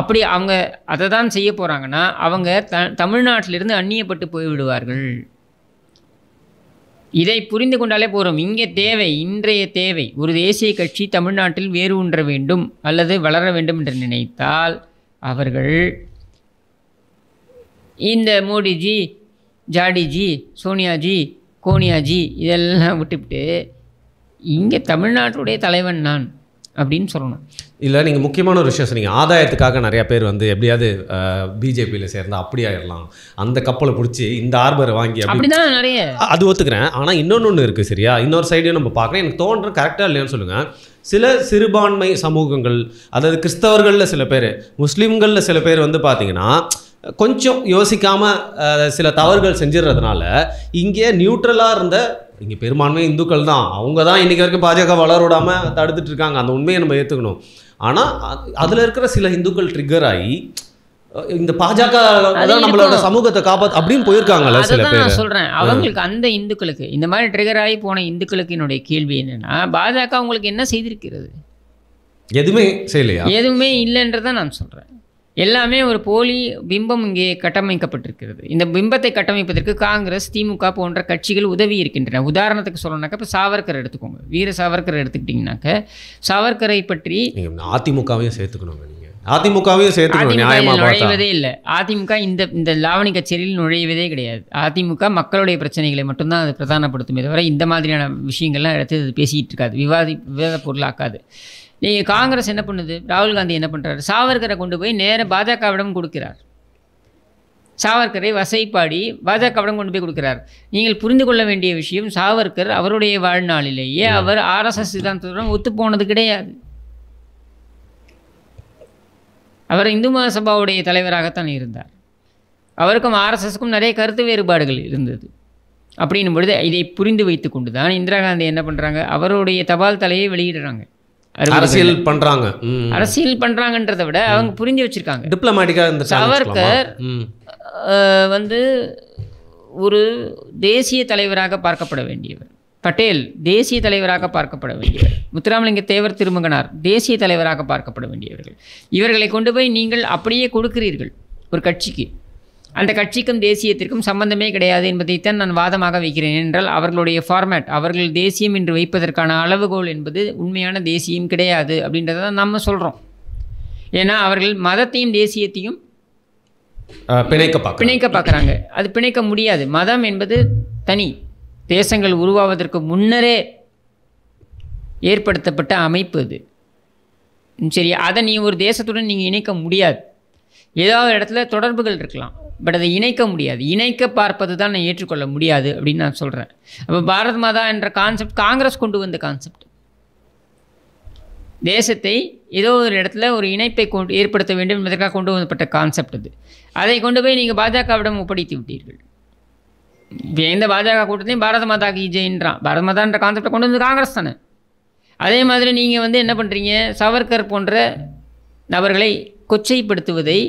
அப்படி அவங்க அதை தான் செய்ய போகிறாங்கன்னா அவங்க தமிழ்நாட்டிலிருந்து அந்நியப்பட்டு போய்விடுவார்கள். இதை புரிந்து கொண்டாலே போகிறோம். இங்கே தேவை, இன்றைய தேவை, ஒரு தேசிய கட்சி தமிழ்நாட்டில் வேறு ஒன்ற வேண்டும் அல்லது வளர வேண்டும் என்று நினைத்தால் அவர்கள் இந்த மோடிஜி, ஜாடிஜி, சோனியாஜி, கோனியாஜி இதெல்லாம் விட்டுவிட்டு இங்கே தமிழ்நாட்டுடைய தலைவன் நான் அப்படின்னு சொல்லணும். இல்லை, நீங்கள் முக்கியமான ஒரு விஷயம் சொன்னீங்க. ஆதாயத்துக்காக நிறையா பேர் வந்து எப்படியாவது பிஜேபியில் சேர்ந்தால் அப்படி ஆயிடலாம், அந்த கப்பலை பிடிச்சி இந்த ஆர்பரை வாங்கி அப்படிதான் நிறைய. அது ஒத்துக்கிறேன். ஆனால் இன்னொன்று இருக்குது, சரியா? இன்னொரு சைடையும் நம்ம பார்க்குறேன். எனக்கு தோன்ற கரெக்டாக இல்லையான்னு சொல்லுங்கள். சில சிறுபான்மை சமூகங்கள், அதாவது கிறிஸ்தவர்களில் சில பேர், முஸ்லீம்களில் சில பேர் வந்து பார்த்தீங்கன்னா கொஞ்சம் யோசிக்காமல் சில தவறுகள் செஞ்சிடறதுனால இங்கே நியூட்ரலாக இருந்த, இங்கே பெரும்பான்மை இந்துக்கள் தான், அவங்க தான் இன்றைக்கி வரைக்கும் பாஜக வளர விடாமல் தடுத்துட்டு இருக்காங்க. அந்த உண்மையை நம்ம ஏற்றுக்கணும். ஆனால் அதில் இருக்கிற சில இந்துக்கள் ட்ரிக்கர் ஆகி இந்த பாஜக தான் நம்மளோட சமூகத்தை காப்பாற்று அப்படின்னு போயிருக்காங்கல்ல சில பேர். நான் சொல்கிறேன், அவங்களுக்கு அந்த இந்துக்களுக்கு இந்த மாதிரி ட்ரிகர் ஆகி போன இந்துக்களுக்கு என்னுடைய கேள்வி என்னென்னா, பாஜக உங்களுக்கு என்ன செய்திருக்கிறது? எதுவுமே செய்யலையா? எதுவுமே இல்லைன்றதான் நான் சொல்கிறேன். எல்லாமே ஒரு போலி பிம்பம் இங்கே கட்டமைக்கப்பட்டிருக்கிறது. இந்த பிம்பத்தை கட்டமைப்பதற்கு காங்கிரஸ், திமுக போன்ற கட்சிகள் உதவி இருக்கின்றன. உதாரணத்துக்கு சொல்லணும்னாக்கா இப்போ சாவர்கர் எடுத்துக்கோங்க. வீர சாவர்கர் எடுத்துக்கிட்டிங்கனாக்க சாவர்கரை பற்றி அதிமுகவையும் சேர்த்துக்கணும். நீங்கள் அதிமுகவையும் சேர்த்துக்கணும். நுழைவதே இல்லை. அதிமுக இந்த லாவணி கச்சேரியில் நுழைவதே கிடையாது. அதிமுக மக்களுடைய பிரச்சனைகளை மட்டும்தான் அது பிரதானப்படுத்துமே தவிர இந்த மாதிரியான விஷயங்கள்லாம் எடுத்து அது பேசிகிட்டு இருக்காது, விவாத பொருளாக்காது. நீங்கள் காங்கிரஸ் என்ன பண்ணுது? ராகுல் காந்தி என்ன பண்ணுறாரு? சாவர்கரை கொண்டு போய் நேர பாஜகவிடம் கொடுக்கிறார். சாவர்கரை வசைப்பாடி பாஜகவிடம் கொண்டு போய் கொடுக்கிறார். நீங்கள் புரிந்து கொள்ள வேண்டிய விஷயம், சாவர்கர் அவருடைய வாழ்நாளிலேயே அவர் ஆர்எஸ்எஸ் சித்தாந்தத்துடன் ஒத்துப்போனது கிடையாது. அவர் இந்து மகாசபாவுடைய தலைவராகத்தான் இருந்தார். அவருக்கும் ஆர்எஸ்எஸ்க்கும் நிறைய கருத்து வேறுபாடுகள் இருந்தது. அப்படின்னும் பொழுது இதை புரிந்து வைத்து கொண்டு தான் இந்திரா காந்தி என்ன பண்ணுறாங்க, அவருடைய தபால் தலையை வெளியிடுறாங்க. அரசியல் பண்ணுறாங்க. அரசியல் பண்ணுறாங்கன்றதை விட அவங்க புரிஞ்சு வச்சுருக்காங்க. டிப்ளமேட்டிக்காக சாவர்கர் வந்து ஒரு தேசிய தலைவராக பார்க்கப்பட வேண்டியவர், பட்டேல் தேசிய தலைவராக பார்க்கப்பட வேண்டியவர், முத்துராமலிங்க தேவர் திருமகனார் தேசிய தலைவராக பார்க்கப்பட வேண்டியவர்கள். இவர்களை கொண்டு போய் நீங்கள் அப்படியே கொடுக்கிறீர்கள் ஒரு கட்சிக்கு. அந்த கட்சிக்கும் தேசியத்திற்கும் சம்பந்தமே கிடையாது என்பதைத்தான் நான் வாதமாக வைக்கிறேன். என்றால் அவர்களுடைய ஃபார்மேட், அவர்கள் தேசியம் என்று வைப்பதற்கான அளவுகோல் என்பது உண்மையான தேசியம் கிடையாது அப்படின்றத தான் நம்ம சொல்கிறோம். ஏன்னா அவர்கள் மதத்தையும் தேசியத்தையும் பிணைக்க பார்க்குறாங்க. அது பிணைக்க முடியாது. மதம் என்பது தனி, தேசங்கள் உருவாவதற்கு முன்னரே ஏற்படுத்தப்பட்ட அமைப்பு அது. சரி, அதை நீ ஒரு தேசத்துடன் நீங்கள் இணைக்க முடியாது. ஏதாவது இடத்துல தொடர்புகள் இருக்கலாம், பட் அதை இணைக்க முடியாது. இணைக்க பார்ப்பது தான் நான் ஏற்றுக்கொள்ள முடியாது அப்படின்னு நான் சொல்கிறேன். அப்போ பாரத் மாதா என்ற கான்செப்ட் காங்கிரஸ் கொண்டு வந்த கான்செப்ட். தேசத்தை ஏதோ ஒரு இடத்துல ஒரு இணைப்பை ஏற்படுத்த வேண்டும் என்பதற்காக கொண்டு வந்தப்பட்ட கான்செப்ட் அது. அதை கொண்டு போய் நீங்கள் பாஜகவிடம் ஒப்படைத்து விட்டீர்கள். இப்போ எந்த பாஜக கூட்டத்தையும் பாரத மாதா கி ஜெயின்றான். பாரத மாதான்ற கான்செப்டை கொண்டு வந்து காங்கிரஸ் தானே. அதே மாதிரி நீங்கள் வந்து என்ன பண்ணுறீங்க, சாவர்கர் போன்ற நபர்களை கொச்சைப்படுத்துவதை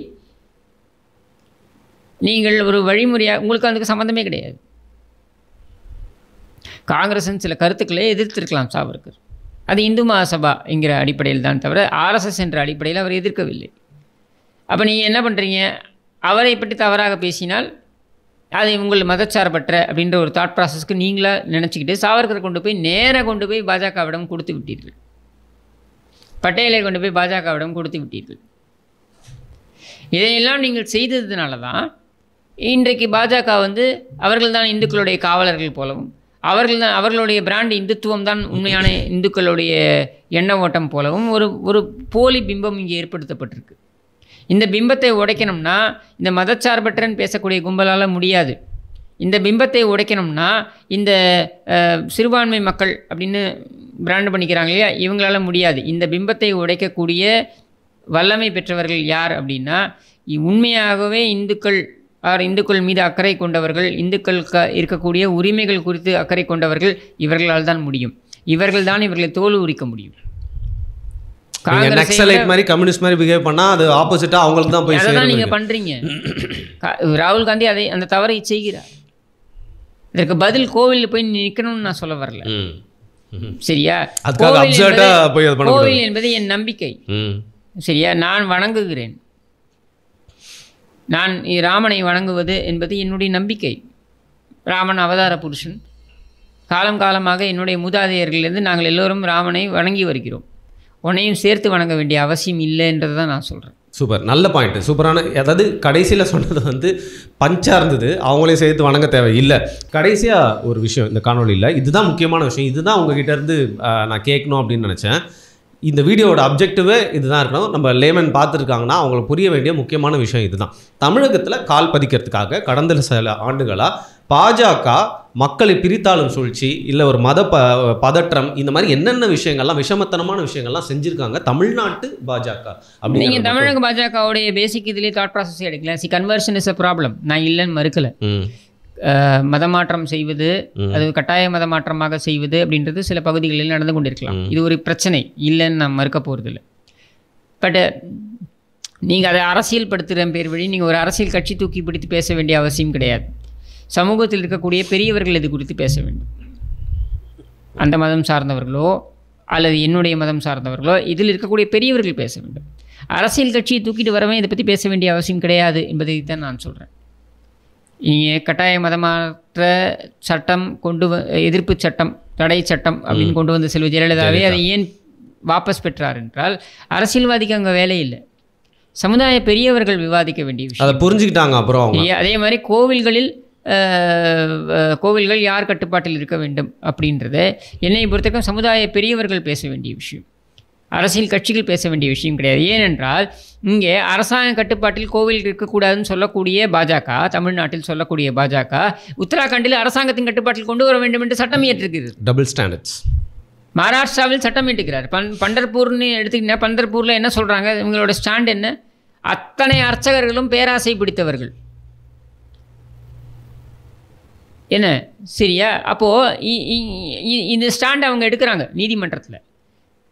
நீங்கள் ஒரு வழிமுறையாக, உங்களுக்கு அதுக்கு சம்மந்தமே கிடையாது. காங்கிரஸின் சில கருத்துக்களை எதிர்த்திருக்கலாம் சாவர்கர், அது இந்து மகாசபா என்கிற அடிப்படையில் தான் தவிர ஆர்எஸ்எஸ் என்ற அடிப்படையில் அவர் எதிர்க்கவில்லை. அப்போ நீங்கள் என்ன பண்ணுறீங்க, அவரை பற்றி தவறாக பேசினால் அதை உங்கள் மதச்சார்பற்ற அப்படின்ற ஒரு தாட் ப்ராசஸ்க்கு நீங்களாக நினச்சிக்கிட்டு சாவர்கரை கொண்டு போய் நேராக கொண்டு போய் பாஜகவிடம் கொடுத்து விட்டீர்கள். பட்டேலை கொண்டு போய் பாஜகவிடம் கொடுத்து விட்டீர்கள். இதையெல்லாம் நீங்கள் செய்ததுனால தான் இன்றைக்கு பாஜக வந்து அவர்கள் தான் இந்துக்களுடைய காவலர்கள் போலவும், அவர்களுடைய பிராண்ட் இந்துத்துவம் தான் உண்மையான இந்துக்களுடைய எண்ண ஓட்டம் போலவும் ஒரு போலி பிம்பம் இங்கே ஏற்படுத்தப்பட்டிருக்கு. இந்த பிம்பத்தை உடைக்கணும்னா இந்த மதச்சார்பற்றன்னு பேசக்கூடிய கும்பலால் முடியாது. இந்த பிம்பத்தை உடைக்கணும்னா இந்த சிறுபான்மை மக்கள் அப்படின்னு பிராண்ட் பண்ணிக்கிறாங்க இல்லையா, இவங்களால முடியாது. இந்த பிம்பத்தை உடைக்கக்கூடிய வல்லமை பெற்றவர்கள் யார் அப்படின்னா உண்மையாகவே இந்துக்கள் மீது அக்கறை கொண்டவர்கள், இந்துக்கள் இருக்கக்கூடிய உரிமைகள் குறித்து அக்கறை கொண்டவர்கள், இவர்களால் தான் முடியும். இவர்கள் தான் இவர்களை தோல் உரிக்க முடியும். நக்சலைட் மாதிரி கம்யூனிஸ்ட் மாதிரி பிஹேவ் பண்ணா அது ஆப்போசிட்டா அவங்களுக்கு தான் போய் சேரும். நீங்க பண்றீங்க. ராகுல் காந்தி அந்த தவறை செய்கிறார். இதற்கு பதில் கோவிலில் போய் நிற்கணும்னு நான் சொல்ல வரல. சரியா? கோவில் என்பது என் நம்பிக்கை. சரியா? நான் வணங்குகிறேன். நான் ராமனை வணங்குவது என்பது என்னுடைய நம்பிக்கை. ராமன் அவதார புருஷன். காலம் காலமாக என்னுடைய மூதாதையர்களிலிருந்து நாங்கள் எல்லோரும் ராமனை வணங்கி வருகிறோம். உன்னையும் சேர்த்து வணங்க வேண்டிய அவசியம் இல்லைன்றதை தான் நான் சொல்கிறேன். சூப்பர், நல்ல பாயிண்ட்டு, சூப்பரான. அதாவது கடைசியில் சொன்னது வந்து பஞ்சாக இருந்தது, அவங்களையும் சேர்த்து வணங்க தேவை இல்லை. கடைசியாக ஒரு விஷயம் இந்த காணொலியில், இதுதான் முக்கியமான விஷயம், இதுதான் உங்ககிட்ட இருந்து நான் கேட்கணும் அப்படின்னு நினச்சேன். இந்த வீடியோவோட அப்ஜெக்டிவே இதுதான் இருக்கணும். நம்ம லேமன் பார்த்துருக்காங்கன்னா அவங்களுக்கு புரிய வேண்டிய முக்கியமான விஷயம் இதுதான். தமிழகத்தில் கால் பதிக்கிறதுக்காக கடந்த சில ஆண்டுகளாக பாஜக மக்களை பிரித்தாளும் சூழ்ச்சி, இல்லை ஒரு மத பதற்றம், இந்த மாதிரி என்னென்ன விஷயங்கள்லாம் விஷமத்தனமான விஷயங்கள்லாம் செஞ்சுருக்காங்க தமிழ்நாட்டு பாஜக. அப்படி நீங்கள் தமிழக பாஜகவுடைய பேசிக் இதுலேயே தாட் ப்ராசஸ் எடுக்கல. Conversion is a problem. நான் இல்லைன்னு மறுக்கலை. மதமாற்றம் செய்வது, அது கட்டாய மதமாற்றமாக செய்வது அப்படின்றது சில பகுதிகளில் நடந்து கொண்டிருக்கலாம். இது ஒரு பிரச்சனை, இல்லைன்னு நான் மறுக்க போகிறதில்லை. பட் நீங்கள் அதை அரசியல் படுத்துகிற பேர் வழி நீங்கள் ஒரு அரசியல் கட்சி தூக்கி பிடித்து பேச வேண்டிய அவசியம் கிடையாது. சமூகத்தில் இருக்கக்கூடிய பெரியவர்கள் இது குறித்து பேச வேண்டும். அந்த மதம் சார்ந்தவர்களோ அல்லது என்னுடைய மதம் சார்ந்தவர்களோ இதில் இருக்கக்கூடிய பெரியவர்கள் பேச வேண்டும். அரசியல் கட்சியை தூக்கிட்டு வரவே இதை பற்றி பேச வேண்டிய அவசியம் கிடையாது என்பதை தான் நான் சொல்கிறேன். நீங்கள் கட்டாய மதமாற்ற சட்டம் எதிர்ப்பு சட்டம், தடை சட்டம் அப்படின்னு கொண்டு வந்த செல்வி ஜெயலலிதாவே அதை ஏன் வாபஸ் பெற்றார் என்றால் அரசியல்வாதிக்கு அங்கே வேலை இல்லை. சமுதாய பெரியவர்கள் விவாதிக்க வேண்டிய விஷயம். அதை புரிஞ்சுக்கிட்டாங்க. அப்புறம் அதே மாதிரி கோவில்கள் யார் கட்டுப்பாட்டில் இருக்க வேண்டும் அப்படின்றத என்னை பொறுத்தவரைக்கும் சமுதாய பெரியவர்கள் பேச வேண்டிய விஷயம், அரசியல் கட்சிகள் பேச வேண்டிய விஷயம் கிடையாது. ஏனென்றால் இங்கே அரசாங்க கட்டுப்பாட்டில் கோவில் இருக்கக்கூடாதுன்னு சொல்லக்கூடிய பாஜக, தமிழ்நாட்டில் சொல்லக்கூடிய பாஜக உத்தராகண்டில் அரசாங்கத்தின் கட்டுப்பாட்டில் கொண்டு வர வேண்டும் என்று சட்டம் இயற்றிருக்கிறது. Double standards. மகாராஷ்டிராவில் சட்டம் இயற்றுகிறார். பண்டர்பூர்னு எடுத்துக்கிட்டீங்கன்னா பண்டர்பூரில் என்ன சொல்கிறாங்க, இவங்களோட ஸ்டாண்ட் என்ன, அத்தனை அர்ச்சகர்களும் பேராசை பிடித்தவர்கள் என்ன. சரியா? அப்போது இந்த ஸ்டாண்ட் அவங்க எடுக்கிறாங்க நீதிமன்றத்தில்.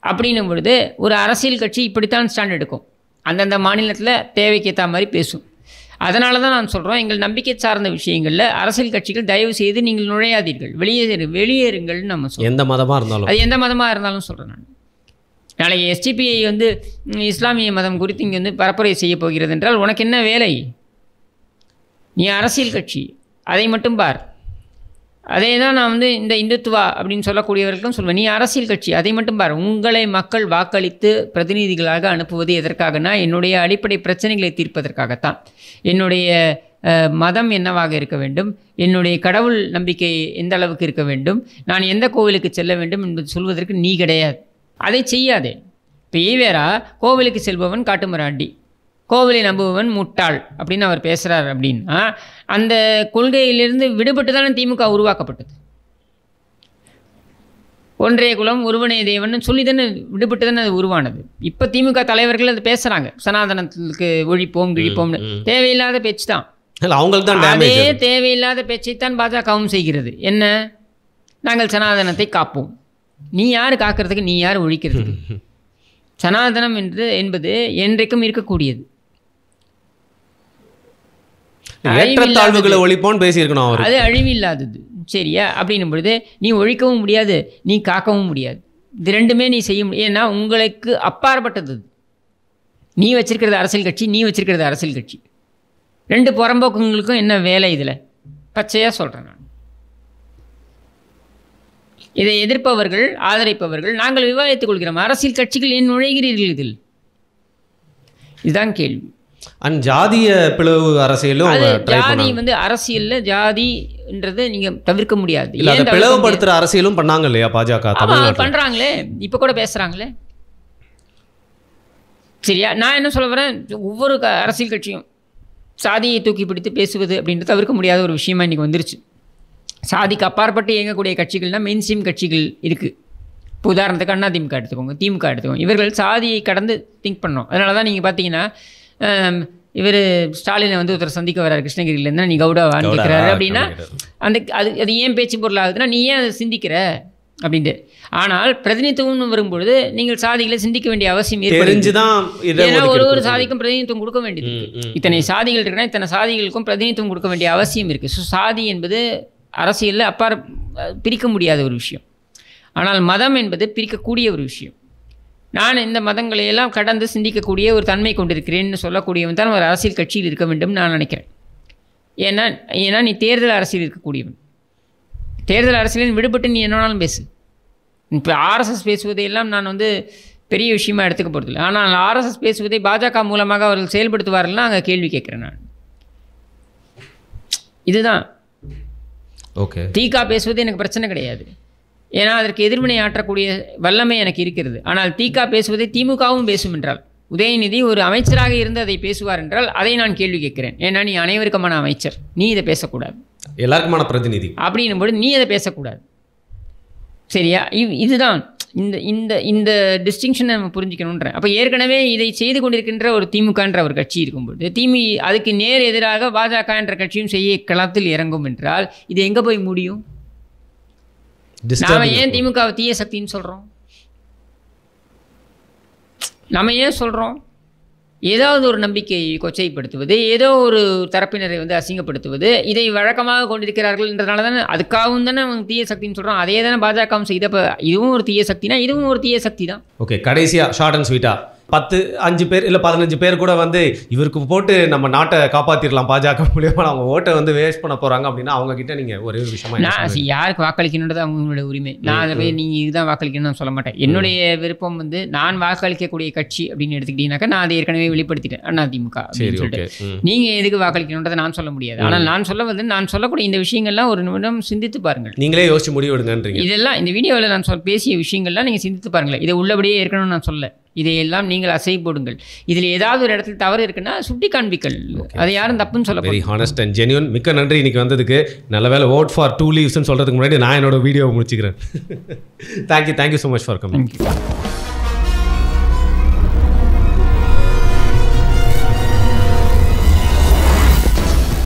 அப்படின்னும் பொழுது ஒரு அரசியல் கட்சி இப்படித்தான் ஸ்டாண்ட் எடுக்கும். அந்தந்த மாநிலத்தில் தேவைக்கேற்ற மாதிரி பேசும். அதனால தான் நான் சொல்கிறோம், எங்கள் நம்பிக்கை சார்ந்த விஷயங்களில் அரசியல் கட்சிகள் தயவு செய்து நீங்கள் நுழையாதீர்கள், வெளியேறுங்கள்னு நம்ம சொல்கிறோம். எந்த மதமாக இருந்தாலும், அது எந்த மதமாக இருந்தாலும் சொல்கிறேன் நான். நாளைக்கு எஸ்டிபிஐ வந்து இஸ்லாமிய மதம் குறித்து இங்கே வந்து பரப்புரை செய்ய போகிறது என்றால் உனக்கு என்ன வேலை? நீ அரசியல் கட்சி, அதை மட்டும் பார். அதே தான் நான் வந்து இந்த இந்துத்துவா அப்படின்னு சொல்லக்கூடியவர்களுக்கும் சொல்வேன், நீ அரசியல் கட்சி, அதை மட்டும் பார். உங்களை மக்கள் வாக்களித்து பிரதிநிதிகளாக அனுப்புவது எதற்காகனா என்னுடைய அடிப்படை பிரச்சனைகளை தீர்ப்பதற்காகத்தான். என்னுடைய மதம் என்னவாக இருக்க வேண்டும், என்னுடைய கடவுள் நம்பிக்கை எந்த அளவுக்கு இருக்க வேண்டும், நான் எந்த கோவிலுக்கு செல்ல வேண்டும் என்பது சொல்வதற்கு நீ கிடையாது. அதை செய்யாதே. இப்போ ஈவேரா கோவிலுக்கு செல்பவன் காட்டுமிராண்டி, கோவிலை நம்புபவன் முட்டாள் அப்படின்னு அவர் பேசுகிறார். அப்படின்னா அந்த கொள்கையிலிருந்து விடுபட்டு தானே திமுக உருவாக்கப்பட்டது. ஒன்றே குலம் ஒருவனே தேவன் சொல்லி தானே விடுபட்டு தானே அது உருவானது. இப்போ திமுக தலைவர்கள் அது பேசுகிறாங்க, சனாதனத்துக்கு ஒழிப்போம் கிழிப்போம்னு. தேவையில்லாத பேச்சு தான். அதே தேவையில்லாத பேச்சைத்தான் பாஜகவும் செய்கிறது. என்ன, நாங்கள் சனாதனத்தை காப்போம். நீ யார் காக்கிறதுக்கு, நீ யார் ஒழிக்கிறதுக்கு? சனாதனம் என்பது என்றைக்கும் இருக்கக்கூடியது. ஏற்றத்தாழ்வுகளை ஒழிப்போன்னு பேசியிருக்கணும். அது அழிவில்லாதது. சரியா? அப்படின்னும் பொழுது நீ ஒழிக்கவும் முடியாது, நீ காக்கவும் முடியாது. இது ரெண்டுமே நீ செய்ய முடியும். ஏன்னா உங்களுக்கு அப்பாற்பட்டது. நீ வச்சிருக்கிறது அரசியல் கட்சி, நீ வச்சிருக்கிறது அரசியல் கட்சி. ரெண்டு புறம்போக்குங்களுக்கும் என்ன வேலை? இதில் பச்சையாக சொல்கிறேன் நான். இதை எதிர்ப்பவர்கள், ஆதரிப்பவர்கள், நாங்கள் விவாதித்துக் கொள்கிறோம். அரசியல் கட்சிகள் ஏன் நுழைகிறீர்கள் இதில்? இதுதான் கேள்வி. ஜாதிய பிளவு அரசியலும், ஜாதி வந்து அரசியலில் ஜாதின்றது நீங்கள் தவிர்க்க முடியாது. பிளவுபடுத்துகிற அரசியலும் பண்ணாங்க இல்லையா பாஜக? பண்ணுறாங்களே, இப்போ கூட பேசுகிறாங்களே. சரியா? நான் என்ன சொல்ல வரேன், ஒவ்வொரு அரசியல் கட்சியும் சாதியை தூக்கி பிடித்து பேசுவது அப்படின்றது தவிர்க்க முடியாத ஒரு விஷயமா இன்றைக்கி வந்துருச்சு. சாதிக்கு அப்பாற்பட்டு இயங்கக்கூடிய கட்சிகள்னால் மெயின் ஸ்ட்ரீம் கட்சிகள் இருக்குது. இப்போ உதாரணத்துக்கு அதிமுக எடுத்துக்கோங்க, திமுக எடுத்துக்கோங்க. இவர்கள் சாதியை கடந்து திங்க் பண்ணோம். அதனால தான் நீங்கள் பார்த்தீங்கன்னா இவர் ஸ்டாலினை வந்து ஒருத்தர் சந்திக்க வர்றாரு கிருஷ்ணகிரியிலேருந்து, நீ கவுடாவான்னு கேட்குறாரு அப்படின்னா அது ஏன் பேச்சு பொருள் ஆகுதுன்னா நீ ஏன் அதை சிந்திக்கிற அப்படின்ட்டு. ஆனால் பிரதிநிதித்துவம்னு வரும்பொழுது நீங்கள் சாதிகளை சிந்திக்க வேண்டிய அவசியம் ஏற்படுது. ஏன்னா ஒரு சாதிக்கும் பிரதிநிதித்துவம் கொடுக்க வேண்டியது. இத்தனை சாதிகள் இருக்குன்னா இத்தனை சாதிகளுக்கும் பிரதிநிதித்துவம் கொடுக்க வேண்டிய அவசியம் இருக்குது. ஸோ சாதி என்பது அரசியலில் பிரிக்க முடியாத ஒரு விஷயம். ஆனால் மதம் என்பது பிரிக்கக்கூடிய ஒரு விஷயம். நான் இந்த மதங்களையெல்லாம் கடந்து சிந்திக்கக்கூடிய ஒரு தன்மை கொண்டிருக்கிறேன்னு சொல்லக்கூடியவன் தான் ஒரு அரசியல் கட்சியில் இருக்க வேண்டும் நான் நினைக்கிறேன். ஏன்னா நீ தேர்தல் அரசியல் இருக்கக்கூடியவன். தேர்தல் அரசியலின் விடுபட்டு நீ என்னன்னாலும் பேசு. இப்போ ஆர்எஸ்எஸ் பேசுவதையெல்லாம் நான் வந்து பெரிய விஷயமா எடுத்துக்க போகிறதில்லை. ஆனால் ஆர்எஸ்எஸ் பேசுவதை பாஜக மூலமாக அவர்கள் செயல்படுத்துவார்கள்னா அங்கே கேள்வி கேட்குறேன் நான். இதுதான் ஓகே. திக பேசுவது எனக்கு பிரச்சனை கிடையாது. ஏன்னா அதற்கு எதிர்வினை ஆற்றக்கூடிய வல்லமை எனக்கு இருக்கிறது. ஆனால் திக பேசுவதை திமுகவும் பேசும் என்றால், உதயநிதி ஒரு அமைச்சராக இருந்து அதை பேசுவார் என்றால் அதை நான் கேள்வி கேட்கிறேன். ஏன்னா நீ அனைவருக்குமான அமைச்சர், நீ இதை பேசக்கூடாது. எல்லாருக்குமான பிரதிநிதி அப்படின்னும் போது நீ அதை பேசக்கூடாது. சரியா? இதுதான் இந்த டிஸ்டிங்ஷனை நம்ம புரிஞ்சுக்கணுன்ற. அப்போ ஏற்கனவே இதை செய்து கொண்டிருக்கின்ற ஒரு திமுகன்ற ஒரு கட்சி இருக்கும்போது அதுக்கு நேர் எதிராக பாஜக என்ற கட்சியும் செய்ய களத்தில் இறங்கும் என்றால் இது எங்கே போய் முடியும்? நாம ஏன் திமுகவை தீய சக்தின்னு சொல்கிறோம்? நம்ம ஏன் சொல்கிறோம்? ஏதாவது ஒரு நம்பிக்கையை கொச்சைப்படுத்துவது, ஏதோ ஒரு தரப்பினரை வந்து அசிங்கப்படுத்துவது, இதை வழக்கமாக கொண்டிருக்கிறார்கள் என்றனால தானே அதுக்காகவும் தானே அவங்க தீய சக்தின்னு சொல்கிறோம். அதே தானே பாஜகவும் செய்தப்போ இதுவும் ஒரு தீய சக்தினா இதுவும் ஒரு தீய சக்தி தான். ஓகே, கடைசியாக ஷார்ட் அண்ட் ஸ்வீட்டாக 5 பேர் இல்லை 15 பேர் கூட வந்து இவருக்கு போட்டு நம்ம நாட்டை காப்பாற்றிடலாம் பாஜக மூலியமாக, அவங்க ஓட்டை வந்து வேஸ்ட் பண்ண போகிறாங்க அப்படின்னா அவங்க கிட்ட நீங்கள் ஒரே ஒரு விஷயமா நான் யாருக்கு வாக்களிக்கணுன்றது அவங்களோட உரிமை. நான் அதை போய் நீங்கள் இதுதான் வாக்களிக்கணும்னு சொல்ல மாட்டேன். என்னுடைய விருப்பம் வந்து நான் வாக்களிக்கக்கூடிய கட்சி அப்படின்னு எடுத்துக்கிட்டீங்கன்னாக்கா நான் அதை ஏற்கனவே வெளிப்படுத்திட்டேன் அதிமுக அப்படின்னு சொல்லிட்டு. நீங்கள் எதுக்கு வாக்களிக்கணுன்றதை நான் சொல்ல முடியாது. ஆனால் நான் சொல்ல வந்து நான் சொல்லக்கூடிய இந்த விஷயங்கள்லாம் ஒரு நிமிடம் சிந்தித்து பாருங்கள். நீங்களே யோசிச்சு முடிவெடுங்கன்றீங்க. இதெல்லாம் இந்த வீடியோவில் நான் பேசிய விஷயங்கள்லாம் நீங்கள் சிந்தித்து பாருங்களேன். இதை உள்ளபடியே இருக்கணும்னு நான் சொல்ல, இதையெல்லாம் நீங்கள் அசை போடுங்கள். இதில் ஏதாவது ஒரு இடத்துல தவறு இருக்குன்னா சுட்டி காண்பிக்கல். அதை யாரும் தப்புன்னு சொல்ல. Very honest and genuine. மிக்க நன்றி இன்னைக்கு வந்ததுக்கு. நல்ல வேலை vote for 2 leaves சொல்கிறதுக்கு முன்னாடி நான் என்னோட வீடியோவை முடிச்சுக்கிறேன். Thank you so much for coming.